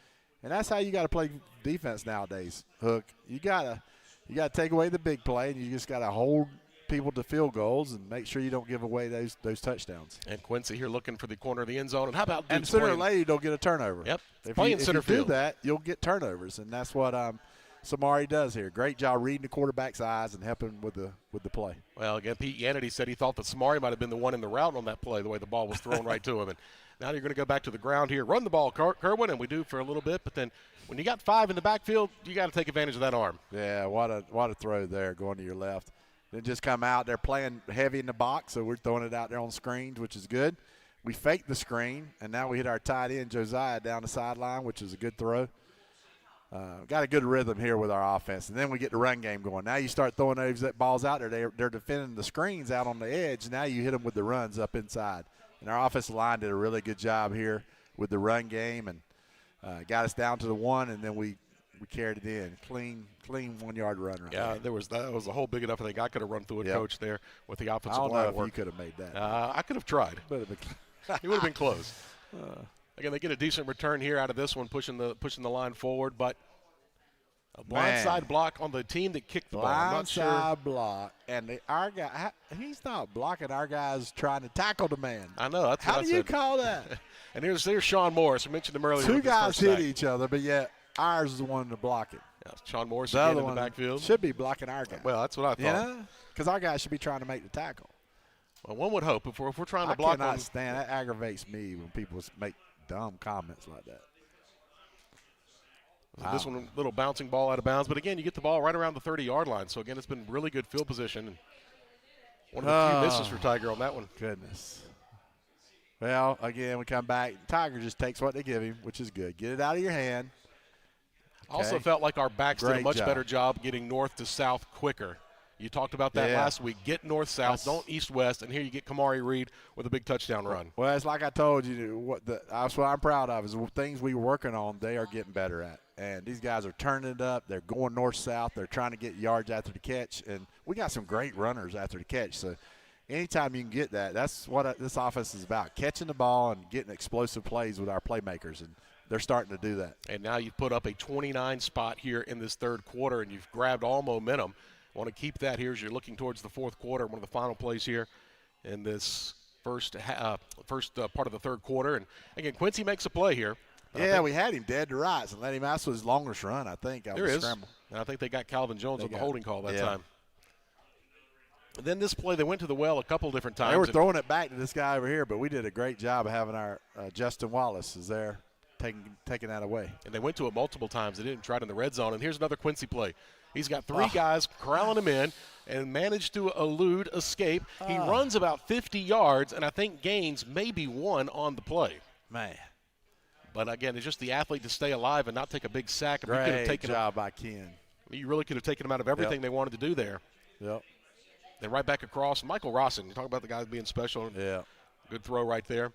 And that's how you got to play defense nowadays, Hook. You got to take away the big play, and you just got to hold people to field goals and make sure you don't give away those touchdowns. And Quincy here looking for the corner of the end zone. And how about and sooner or later you don't get a turnover. Yep. If you do that, you'll get turnovers, and that's what Samari does here. Great job reading the quarterback's eyes and helping with the play. Well, again, Pete Yannity said he thought that Samari might have been the one in the route on that play, the way the ball was thrown right to him. And Now you're going to go back to the ground here, run the ball, Kerwin, and we do for a little bit. But then when you got 5 in the backfield, you got to take advantage of that arm. Yeah, what a throw there going to your left. Then just come out. They're playing heavy in the box, so we're throwing it out there on screens, which is good. We faked the screen, and now we hit our tight end, Josiah, down the sideline, which is a good throw. Got a good rhythm here with our offense. And then we get the run game going. Now you start throwing those balls out there. They're defending the screens out on the edge. Now you hit them with the runs up inside. And our offensive line did a really good job here with the run game and got us down to the 1, and then we carried it in. Clean 1-yard run right Yeah, there. that was a whole big enough thing. I could have run through it, Coach, there with the offensive I don't line know if work. you could have made that. I could have tried. It would have been close. Again, they get a decent return here out of this one, pushing the line forward, but a blindside block on the team that kicked the ball. I'm not sure. Blindside block, and our guy, he's not blocking. Our guy's trying to tackle the man. I know. That's How what do I you said. call that? And here's Sean Morris. We mentioned him earlier. Two with his guys first hit sack. each other, but yet ours is the one to block it. Yeah, Sean Morris The again other in the one backfield. should be blocking our guy. Well, that's what I thought. Yeah, because our guy should be trying to make the tackle. Well, one would hope if we're trying to I block cannot on. stand that. Aggravates me when people make dumb comments like that. This one, little bouncing ball out of bounds. But again, you get the ball right around the 30-yard line. So again, it's been really good field position. And one of the few misses for Tiger on that one. Goodness. Well, again, we come back. Tiger just takes what they give him, which is good. Get it out of your hand. Also felt like our backs did a Great much job. better job getting north to south quicker. You talked about that last week. Get north-south, don't east-west, and here you get Kamari Reed with a big touchdown run. Well, it's like I told you, that's what I'm proud of is the things we were working on, they are getting better at. And these guys are turning it up. They're going north-south. They're trying to get yards after the catch. And we got some great runners after the catch. So anytime you can get that, that's what this offense is about, catching the ball and getting explosive plays with our playmakers. And they're starting to do that. And now you've put up a 29 spot here in this third quarter, and you've grabbed all momentum. Want to keep that here as you're looking towards the fourth quarter, one of the final plays here in this first part of the third quarter. And, again, Quincy makes a play here. Yeah, we had him dead to rights and let him out his longest run, I think. There is. And I think they got Calvin Jones on the holding call that time. And then this play, they went to the well a couple different times. They were throwing it back to this guy over here, but we did a great job of having our Justin Wallace is there taking that away. And they went to it multiple times. They didn't try it in the red zone. And here's another Quincy play. He's got 3 guys corralling him in and managed to escape. He runs about 50 yards and I think gains maybe 1 on the play. Man. But, again, it's just the athlete to stay alive and not take a big sack. Great job by Ken. You really could have taken him out of everything they wanted to do there. Yep. Then right back across, Michael Rossin. You talk about the guys being special. Yeah. Good throw right there.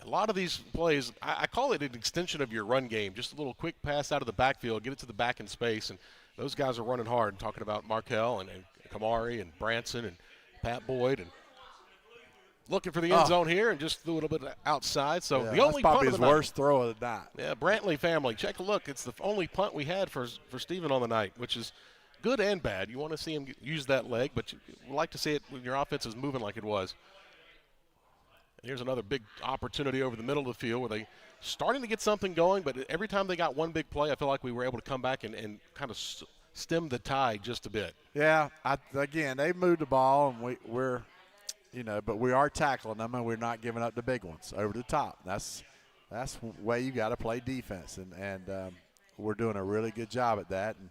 A lot of these plays, I call it an extension of your run game. Just a little quick pass out of the backfield, get it to the back in space, and those guys are running hard. Talking about Markel and Kamari and Branson and Pat Boyd and looking for the end zone here and just threw a little bit outside. So the only that's probably punt his of the night. worst throw of the night. Yeah, Brantley family, check a look. It's the only punt we had for Steven on the night, which is good and bad. You want to see him use that leg, but you like to see it when your offense is moving like it was. Here's another big opportunity over the middle of the field where they starting to get something going, but every time they got one big play, I feel like we were able to come back and kind of stem the tide just a bit. Yeah, again, they moved the ball, and we're, but we are tackling them, and we're not giving up the big ones over the top. That's the way you got to play defense, and we're doing a really good job at that. And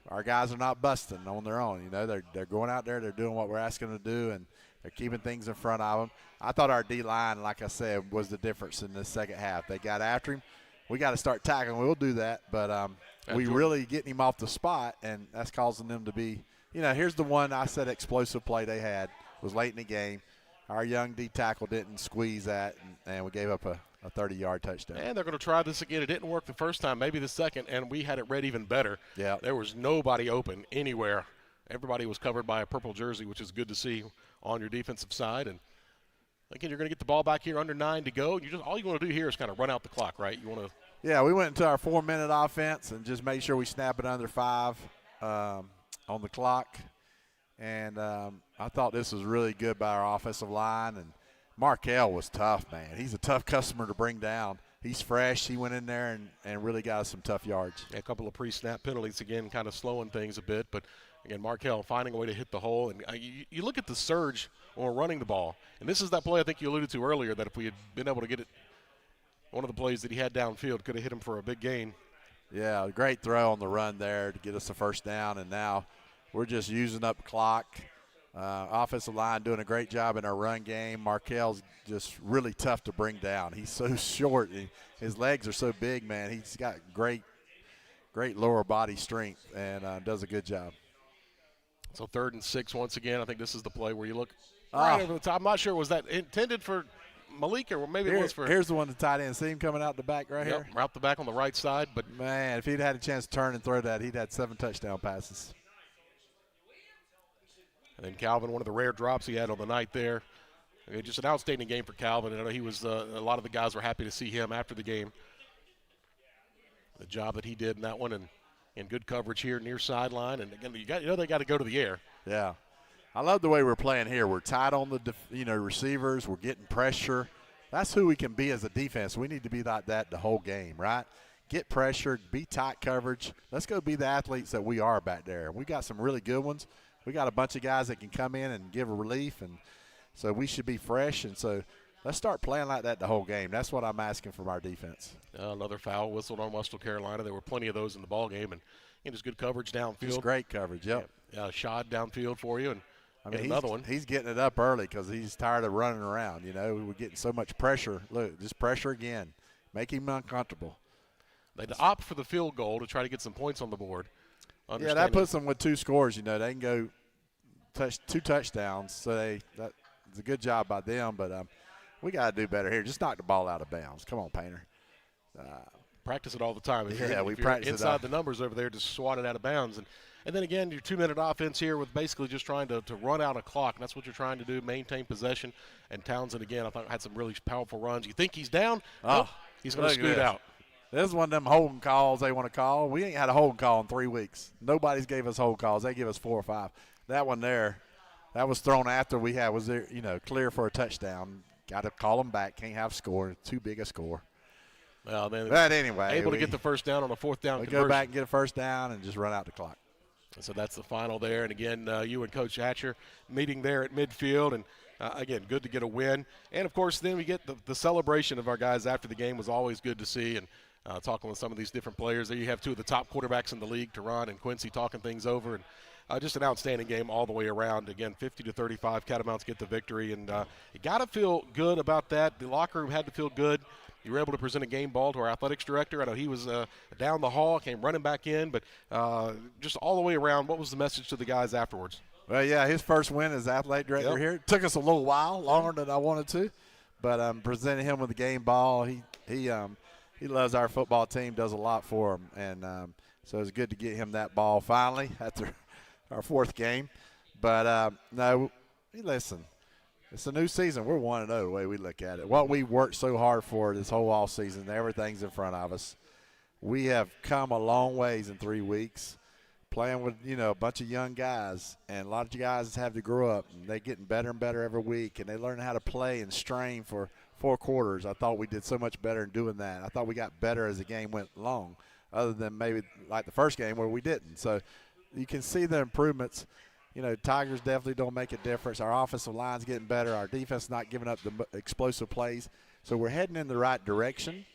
our guys are not busting on their own. They're going out there, they're doing what we're asking them to do, and they're keeping things in front of them. I thought our D-line, like I said, was the difference in the second half. They got after him. We got to start tackling. We'll do that. But we really getting him off the spot, and that's causing them to be – here's the one I said explosive play they had. It was late in the game. Our young D-tackle didn't squeeze that, and we gave up a 30-yard touchdown. And they're going to try this again. It didn't work the first time, maybe the second, and we had it read even better. Yeah. There was nobody open anywhere. Everybody was covered by a purple jersey, which is good to see on your defensive side. And again, you're going to get the ball back here under 9 to go. All you want to do here is kind of run out the clock, right? You want to. Yeah, we went into our 4-minute offense and just made sure we snap it under 5 on the clock. And I thought this was really good by our offensive line. And Markel was tough, man. He's a tough customer to bring down. He's fresh. He went in there and really got us some tough yards. A couple of pre-snap penalties again, kind of slowing things a bit. But Again, Markel finding a way to hit the hole. And you look at the surge when we're running the ball. And this is that play I think you alluded to earlier, that if we had been able to get it, one of the plays that he had downfield could have hit him for a big gain. Yeah, a great throw on the run there to get us the first down. And now we're just using up the clock. Offensive line doing a great job in our run game. Markel's just really tough to bring down. He's so short. His legs are so big, man. He's got great lower body strength and does a good job. So 3rd and 6 once again. I think this is the play where you look right over the top. I'm not sure, was that intended for Malik, or maybe it was for – Here's the one, the tight end. See him coming out the back right here? Out the back on the right side. But man, if he'd had a chance to turn and throw that, he'd had 7 touchdown passes. And then Calvin, one of the rare drops he had on the night there. Just an outstanding game for Calvin. I know he was a lot of the guys were happy to see him after the game. The job that he did in that one, and good coverage here near sideline. And again, they got to go to the air. Yeah, I love the way we're playing here. We're tight on the receivers. We're getting pressure. That's who we can be as a defense. We need to be like that the whole game, right? Get pressured, be tight coverage. Let's go be the athletes that we are back there. We got some really good ones. We got a bunch of guys that can come in and give a relief, and so we should be fresh. And so let's start playing like that the whole game. That's what I'm asking from our defense. Another foul whistled on Western Carolina. There were plenty of those in the ball game, and just good coverage downfield. Just great coverage, yep. Shot downfield for you, and another one. He's getting it up early because he's tired of running around. We're getting so much pressure. Look, just pressure again. Make him uncomfortable. They opt for the field goal to try to get some points on the board. Yeah, that puts them with 2 scores. They can go 2 touchdowns. So that's a good job by them. But we got to do better here. Just knock the ball out of bounds. Come on, Painter. Practice it all the time. We practice it inside the numbers over there, just swat it out of bounds. And then again, your 2-minute offense here with basically just trying to run out a clock. And that's what you're trying to do, maintain possession. And Townsend, again, I thought had some really powerful runs. You think he's down? Nope, he's going to scoot out. This is one of them holding calls they want to call. We ain't had a holding call in 3 weeks. Nobody's gave us hold calls. They give us 4 or 5. That one there, that was thrown after we was there, clear for a touchdown. Got to call them back. Can't have score. Too big a score. Well, then but anyway, able to get the first down on a 4th down conversion. Go back and get a first down and just run out the clock. So that's the final there. And again, you and Coach Hatcher meeting there at midfield, and again, good to get a win. And of course, then we get the celebration of our guys after the game was always good to see. And talking with some of these different players. There you have 2 of the top quarterbacks in the league, Teron and Quincy, talking things over. And just an outstanding game all the way around. Again, 50-35, Catamounts get the victory. And you got to feel good about that. The locker room had to feel good. You were able to present a game ball to our athletics director. I know he was down the hall, came running back in. But just all the way around, what was the message to the guys afterwards? Well, yeah, his first win as athletic director here. It took us a little while, longer than I wanted to. But presenting him with the game ball, he loves our football team, does a lot for him. And so it's good to get him that ball finally after our 4th game. But, no, listen, it's a new season. We're 1-0 the way we look at it. What we worked so hard for this whole off season, everything's in front of us. We have come a long ways in 3 weeks playing with, a bunch of young guys. And a lot of you guys have to grow up. And they're getting better and better every week. And they learn how to play and strain for 4 quarters. I thought we did so much better in doing that. I thought we got better as the game went along, other than maybe like the first game where we didn't. So you can see the improvements. Tigers definitely don't make a difference. Our offensive line's getting better. Our defense not giving up the explosive plays. So we're heading in the right direction.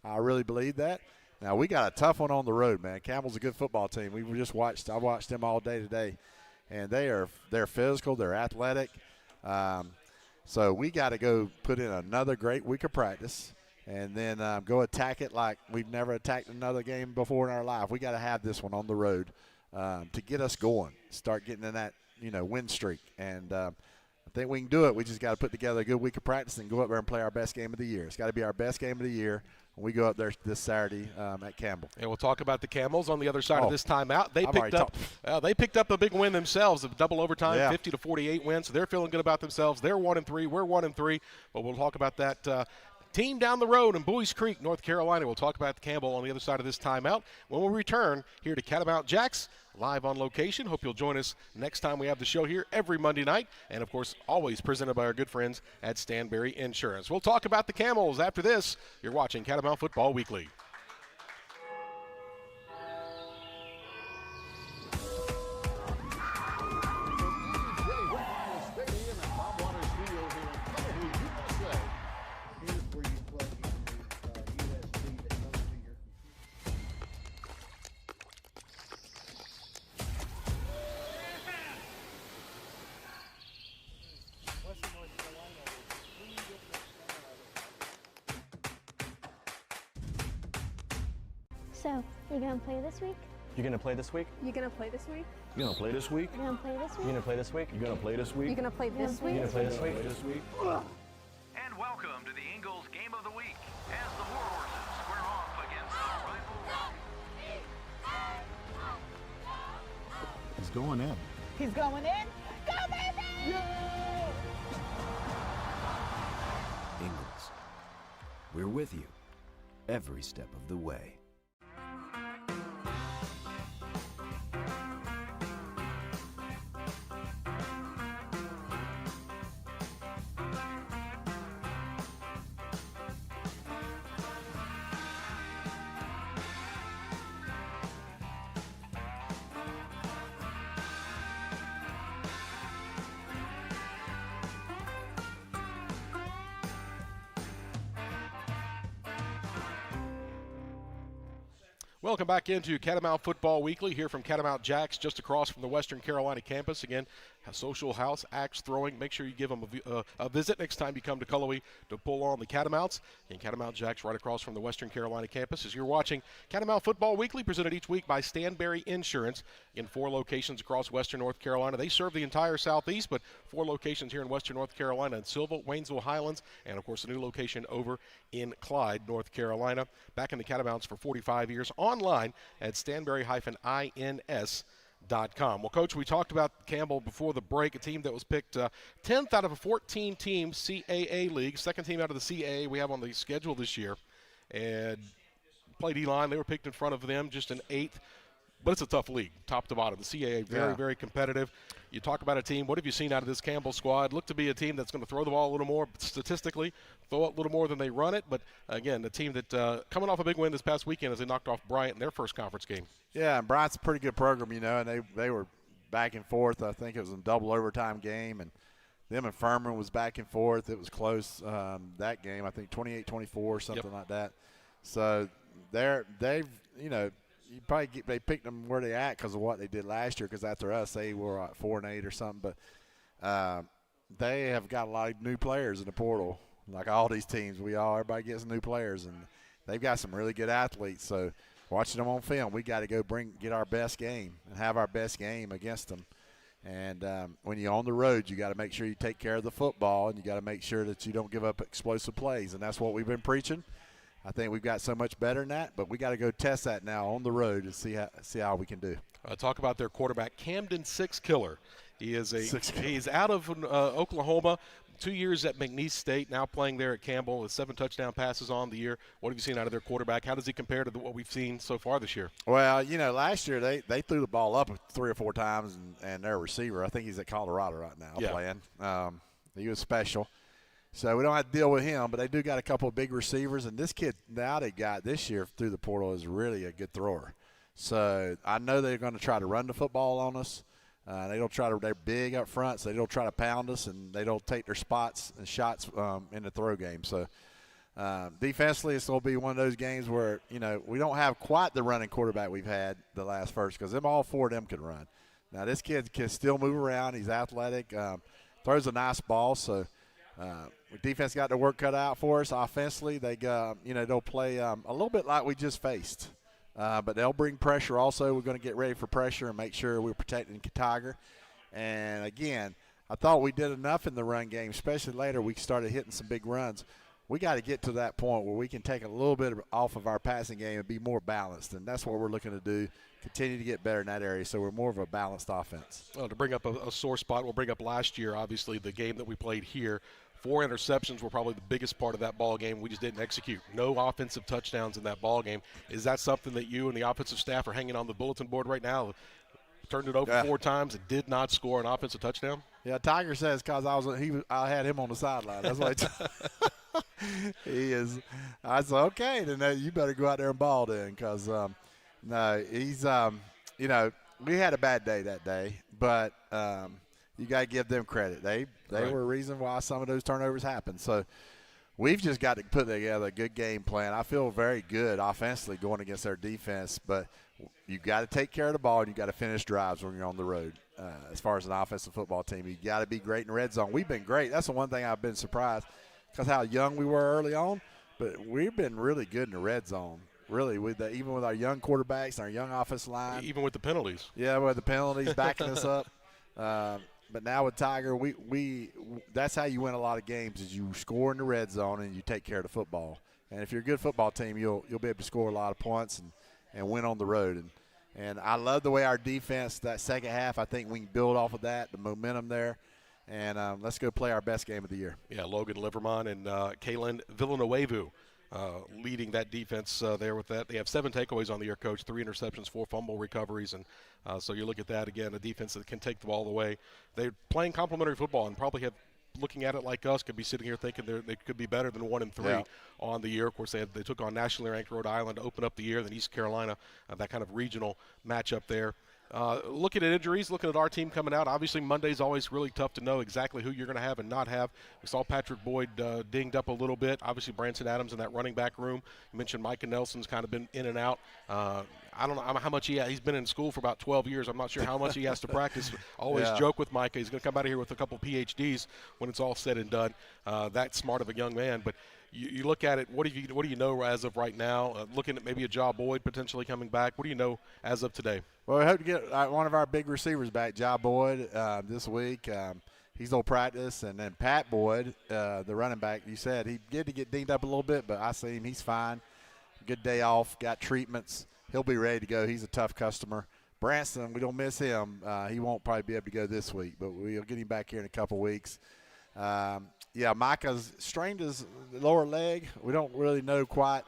I really believe that. Now, we got a tough one on the road, man. Campbell's a good football team. I watched them all day today, and they're physical. They're athletic. So we got to go put in another great week of practice and then go attack it like we've never attacked another game before in our life. We got to have this one on the road to get us going, start getting in that, win streak. And I think we can do it. We just got to put together a good week of practice and go up there and play our best game of the year. It's got to be our best game of the year when we go up there this Saturday at Campbell. And we'll talk about the Camels on the other side of this timeout. They picked up a big win themselves, a double overtime, 50-48 win. So they're feeling good about themselves. They're 1-3. We're 1-3. But we'll talk about that team down the road in Bowies Creek, North Carolina. We'll talk about the Campbell on the other side of this timeout when we return here to Catamount Jaxe, live on location. Hope you'll join us next time we have the show here every Monday night. And, of course, always presented by our good friends at Stanberry Insurance. We'll talk about the Camels after this. You're watching Catamount Football Weekly. So, you gonna play this week? You gonna play this week? You gonna play this week? You gonna play this week? You gonna play this You week? gonna play this week? You gonna play this week? You gonna play this You week? gonna play this week? And welcome to the Ingles Game of the Week as the Warhorses square off against the rival. He's going in. He's going in. Go, baby! Ingles, we're with you every step of the way. Welcome back into Catamount Football Weekly here from Catamount Jaxe, just across from the Western Carolina campus. Again, a social house, axe throwing. Make sure you give them a visit next time you come to Cullowhee to pull on the Catamounts. And Catamount Jaxe right across from the Western Carolina campus. As you're watching Catamount Football Weekly, presented each week by Stanberry Insurance in 4 locations across Western North Carolina. They serve the entire Southeast, but 4 locations here in Western North Carolina in Silva, Waynesville, Highlands, and of course a new location over in Clyde, North Carolina. Back in the Catamounts for 45 years, online at stanberry-ins.com. Well, Coach, we talked about Campbell before the break, a team that was picked 10th out of a 14-team CAA league, second team out of the CAA we have on the schedule this year, and played Elon. They were picked in front of them, just an 8th. But it's a tough league, top to bottom. The CAA, very, very competitive. You talk about a team. What have you seen out of this Campbell squad? Look to be a team that's going to throw the ball a little more statistically, throw it a little more than they run it. But, again, the team that coming off a big win this past weekend as they knocked off Bryant in their first conference game. Yeah, and Bryant's a pretty good program, you know, and they were back and forth. I think it was a double overtime game, and them and Furman was back and forth. It was close, that game, I think 28-24, something like that. So they've, you know, they picked them where they at because of what they did last year. Because after us, they were at 4-8 or something. But they have got a lot of new players in the portal, like all these teams. Everybody gets new players, and they've got some really good athletes. So watching them on film, we got to go get our best game and have our best game against them. And when you're on the road, you got to make sure you take care of the football, and you got to make sure that you don't give up explosive plays. And that's what we've been preaching. I think we've got so much better than that, but we got to go test that now on the road and see how we can do. Talk about their quarterback, Camden Six Killer. He's out of Oklahoma, 2 years at McNeese State, now playing there at Campbell with 7 touchdown passes on the year. What have you seen out of their quarterback? How does he compare to what we've seen so far this year? Well, you know, last year they threw the ball up 3 or 4 times, and their receiver, I think he's at Colorado right now playing. He was special. So we don't have to deal with him, but they do got a couple of big receivers. And this kid now they got this year through the portal is really a good thrower. So I know they're going to try to run the football on us. They're big up front, so they don't try to pound us, and they don't take their spots and shots in the throw game. So defensively, it's going to be one of those games where, you know, we don't have quite the running quarterback we've had the last first because all 4 of them can run. Now this kid can still move around. He's athletic, throws a nice ball. So defense got their work cut out for us. Offensively, they'll play a little bit like we just faced. But they'll bring pressure also. We're going to get ready for pressure and make sure we're protecting Tiger. And, again, I thought we did enough in the run game, especially later we started hitting some big runs. We got to get to that point where we can take a little bit off of our passing game and be more balanced, and that's what we're looking to do, continue to get better in that area so we're more of a balanced offense. Well, to bring up a sore spot, we'll bring up last year, obviously, the game that we played here. 4 interceptions were probably the biggest part of that ball game. We just didn't execute. No offensive touchdowns in that ball game. Is that something that you and the offensive staff are hanging on the bulletin board right now? Turned it over 4 times and did not score an offensive touchdown? Yeah, Tiger says because I had him on the sideline. That's what he is. I said, okay, then you better go out there and ball then because, no, he's, you know, we had a bad day that day, but you got to give them credit. They were a reason why some of those turnovers happened. So we've just got to put together a good game plan. I feel very good offensively going against their defense, but you got to take care of the ball and you got to finish drives when you're on the road. As far as an offensive football team, you got to be great in red zone. We've been great. That's the one thing I've been surprised because how young we were early on, but we've been really good in the red zone really, even with our young quarterbacks and our young offensive line. Even with the penalties. Yeah, with the penalties backing us up. But now with Tiger, that's how you win a lot of games is you score in the red zone and you take care of the football. And if you're a good football team, you'll be able to score a lot of points and win on the road. And I love the way our defense, that second half, I think we can build off of that, the momentum there. And let's go play our best game of the year. Yeah, Logan Livermon and Kalen Villanueva leading that defense there with that. They have 7 takeaways on the year, Coach, 3 interceptions, 4 fumble recoveries. And so you look at that, again, a defense that can take the ball away. They're playing complementary football and probably have, looking at it like us, could be sitting here thinking they could be better than 1-3 on the year. Of course, they took on nationally ranked Rhode Island to open up the year, then East Carolina, that kind of regional matchup there. Looking at injuries, looking at our team coming out, obviously Monday's always really tough to know exactly who you're going to have and not have. We saw Patrick Boyd dinged up a little bit. Obviously Branson Adams in that running back room. You mentioned Micah Nelson's kind of been in and out. I don't know how much he's been in school for about 12 years. I'm not sure how much he has to practice. Always joke with Micah. He's going to come out of here with a couple PhDs when it's all said and done. That smart of a young man. But you look at it, what do you know as of right now? Looking at maybe a Ja Boyd potentially coming back. What do you know as of today? Well, we hope to get one of our big receivers back, Ja Boyd, this week. He's on practice. And then Pat Boyd, the running back, you said, he did get dinged up a little bit, but I see him. He's fine. Good day off, got treatments. He'll be ready to go. He's a tough customer. Branson, we don't miss him. He won't probably be able to go this week, but we'll get him back here in a couple weeks. Micah's strained his lower leg. We don't really know quite.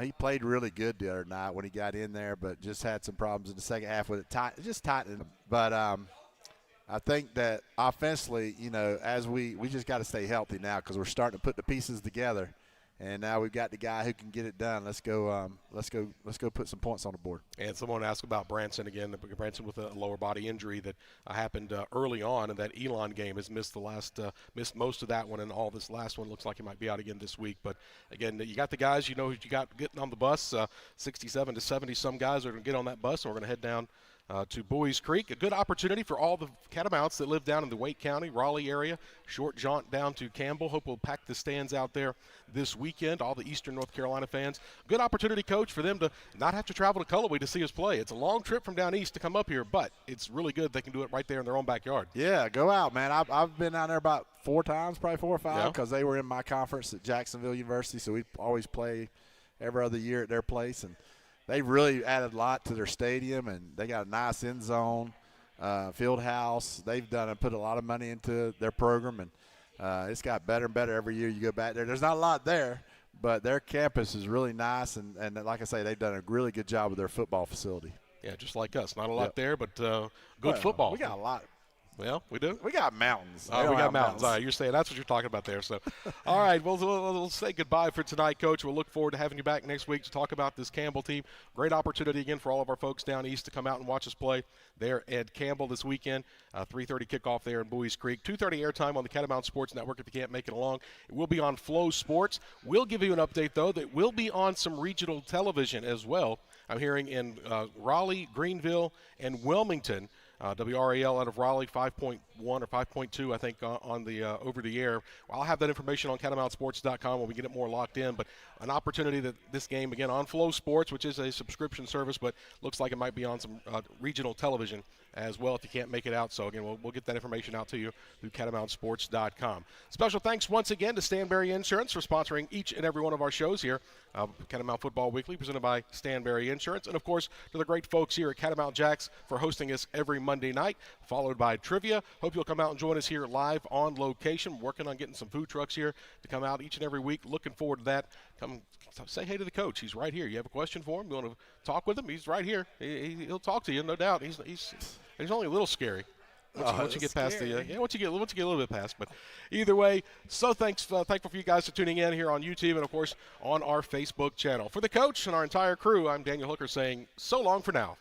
He played really good the other night when he got in there, but just had some problems in the second half with it. Just tightening him. But I think that offensively, as we just got to stay healthy now because we're starting to put the pieces together. And now we've got the guy who can get it done. Let's go put some points on the board. And someone asked about Branson again. Branson with a lower body injury that happened early on in that Elon game has missed missed most of that one, and all this last one looks like he might be out again this week. But again, you got the guys who you got getting on the bus. 67 to 70 some guys are going to get on that bus, and we're going to head down to Bowies Creek. A good opportunity for all the Catamounts that live down in the Wake County, Raleigh area. Short jaunt down to Campbell. Hope we'll pack the stands out there this weekend, all the Eastern North Carolina fans. Good opportunity, Coach, for them to not have to travel to Cullowhee to see us play. It's a long trip from down east to come up here, but it's really good they can do it right there in their own backyard. Yeah, go out, man. I've been down there about 4 times, probably 4 or 5, because they were in my conference at Jacksonville University, so we always play every other year at their place. And they really added a lot to their stadium, and they got a nice end zone, field house. They've put a lot of money into their program, and it's got better and better every year you go back there. There's not a lot there, but their campus is really nice, and like I say, they've done a really good job with their football facility. Yeah, just like us. Not a lot there, but good football. We got a lot. Well, we do. We got mountains. We got mountains. All right, you're saying that's what you're talking about there. So, all right, we'll say goodbye for tonight, Coach. We'll look forward to having you back next week to talk about this Campbell team. Great opportunity again for all of our folks down east to come out and watch us play there at Campbell this weekend. 3:30 kickoff there in Bowies Creek. 2:30 airtime on the Catamount Sports Network if you can't make it along. It will be on Flow Sports. We'll give you an update, though, that will be on some regional television as well. I'm hearing in Raleigh, Greenville, and Wilmington. WRAL out of Raleigh, 5.1 or 5.2, I think, on the over-the-air. Well, I'll have that information on catamountsports.com when we get it more locked in. But an opportunity that this game, again, on Flow Sports, which is a subscription service, but looks like it might be on some regional television as well if you can't make it out. So, again, we'll get that information out to you through catamountsports.com. Special thanks once again to Stanberry Insurance for sponsoring each and every one of our shows here. Catamount Football Weekly, presented by Stanberry Insurance. And, of course, to the great folks here at Catamount Jaxe for hosting us every Monday night, followed by trivia. Hope you'll come out and join us here live on location. We're working on getting some food trucks here to come out each and every week. Looking forward to that. Come say hey to the coach. He's right here. You have a question for him? You want to talk with him? He's right here. He'll talk to you, no doubt. He's only a little scary. Once you get past once you get a little bit past, but either way, so thankful for you guys for tuning in here on YouTube and of course on our Facebook channel. For the coach and our entire crew, I'm Daniel Hooker saying so long for now.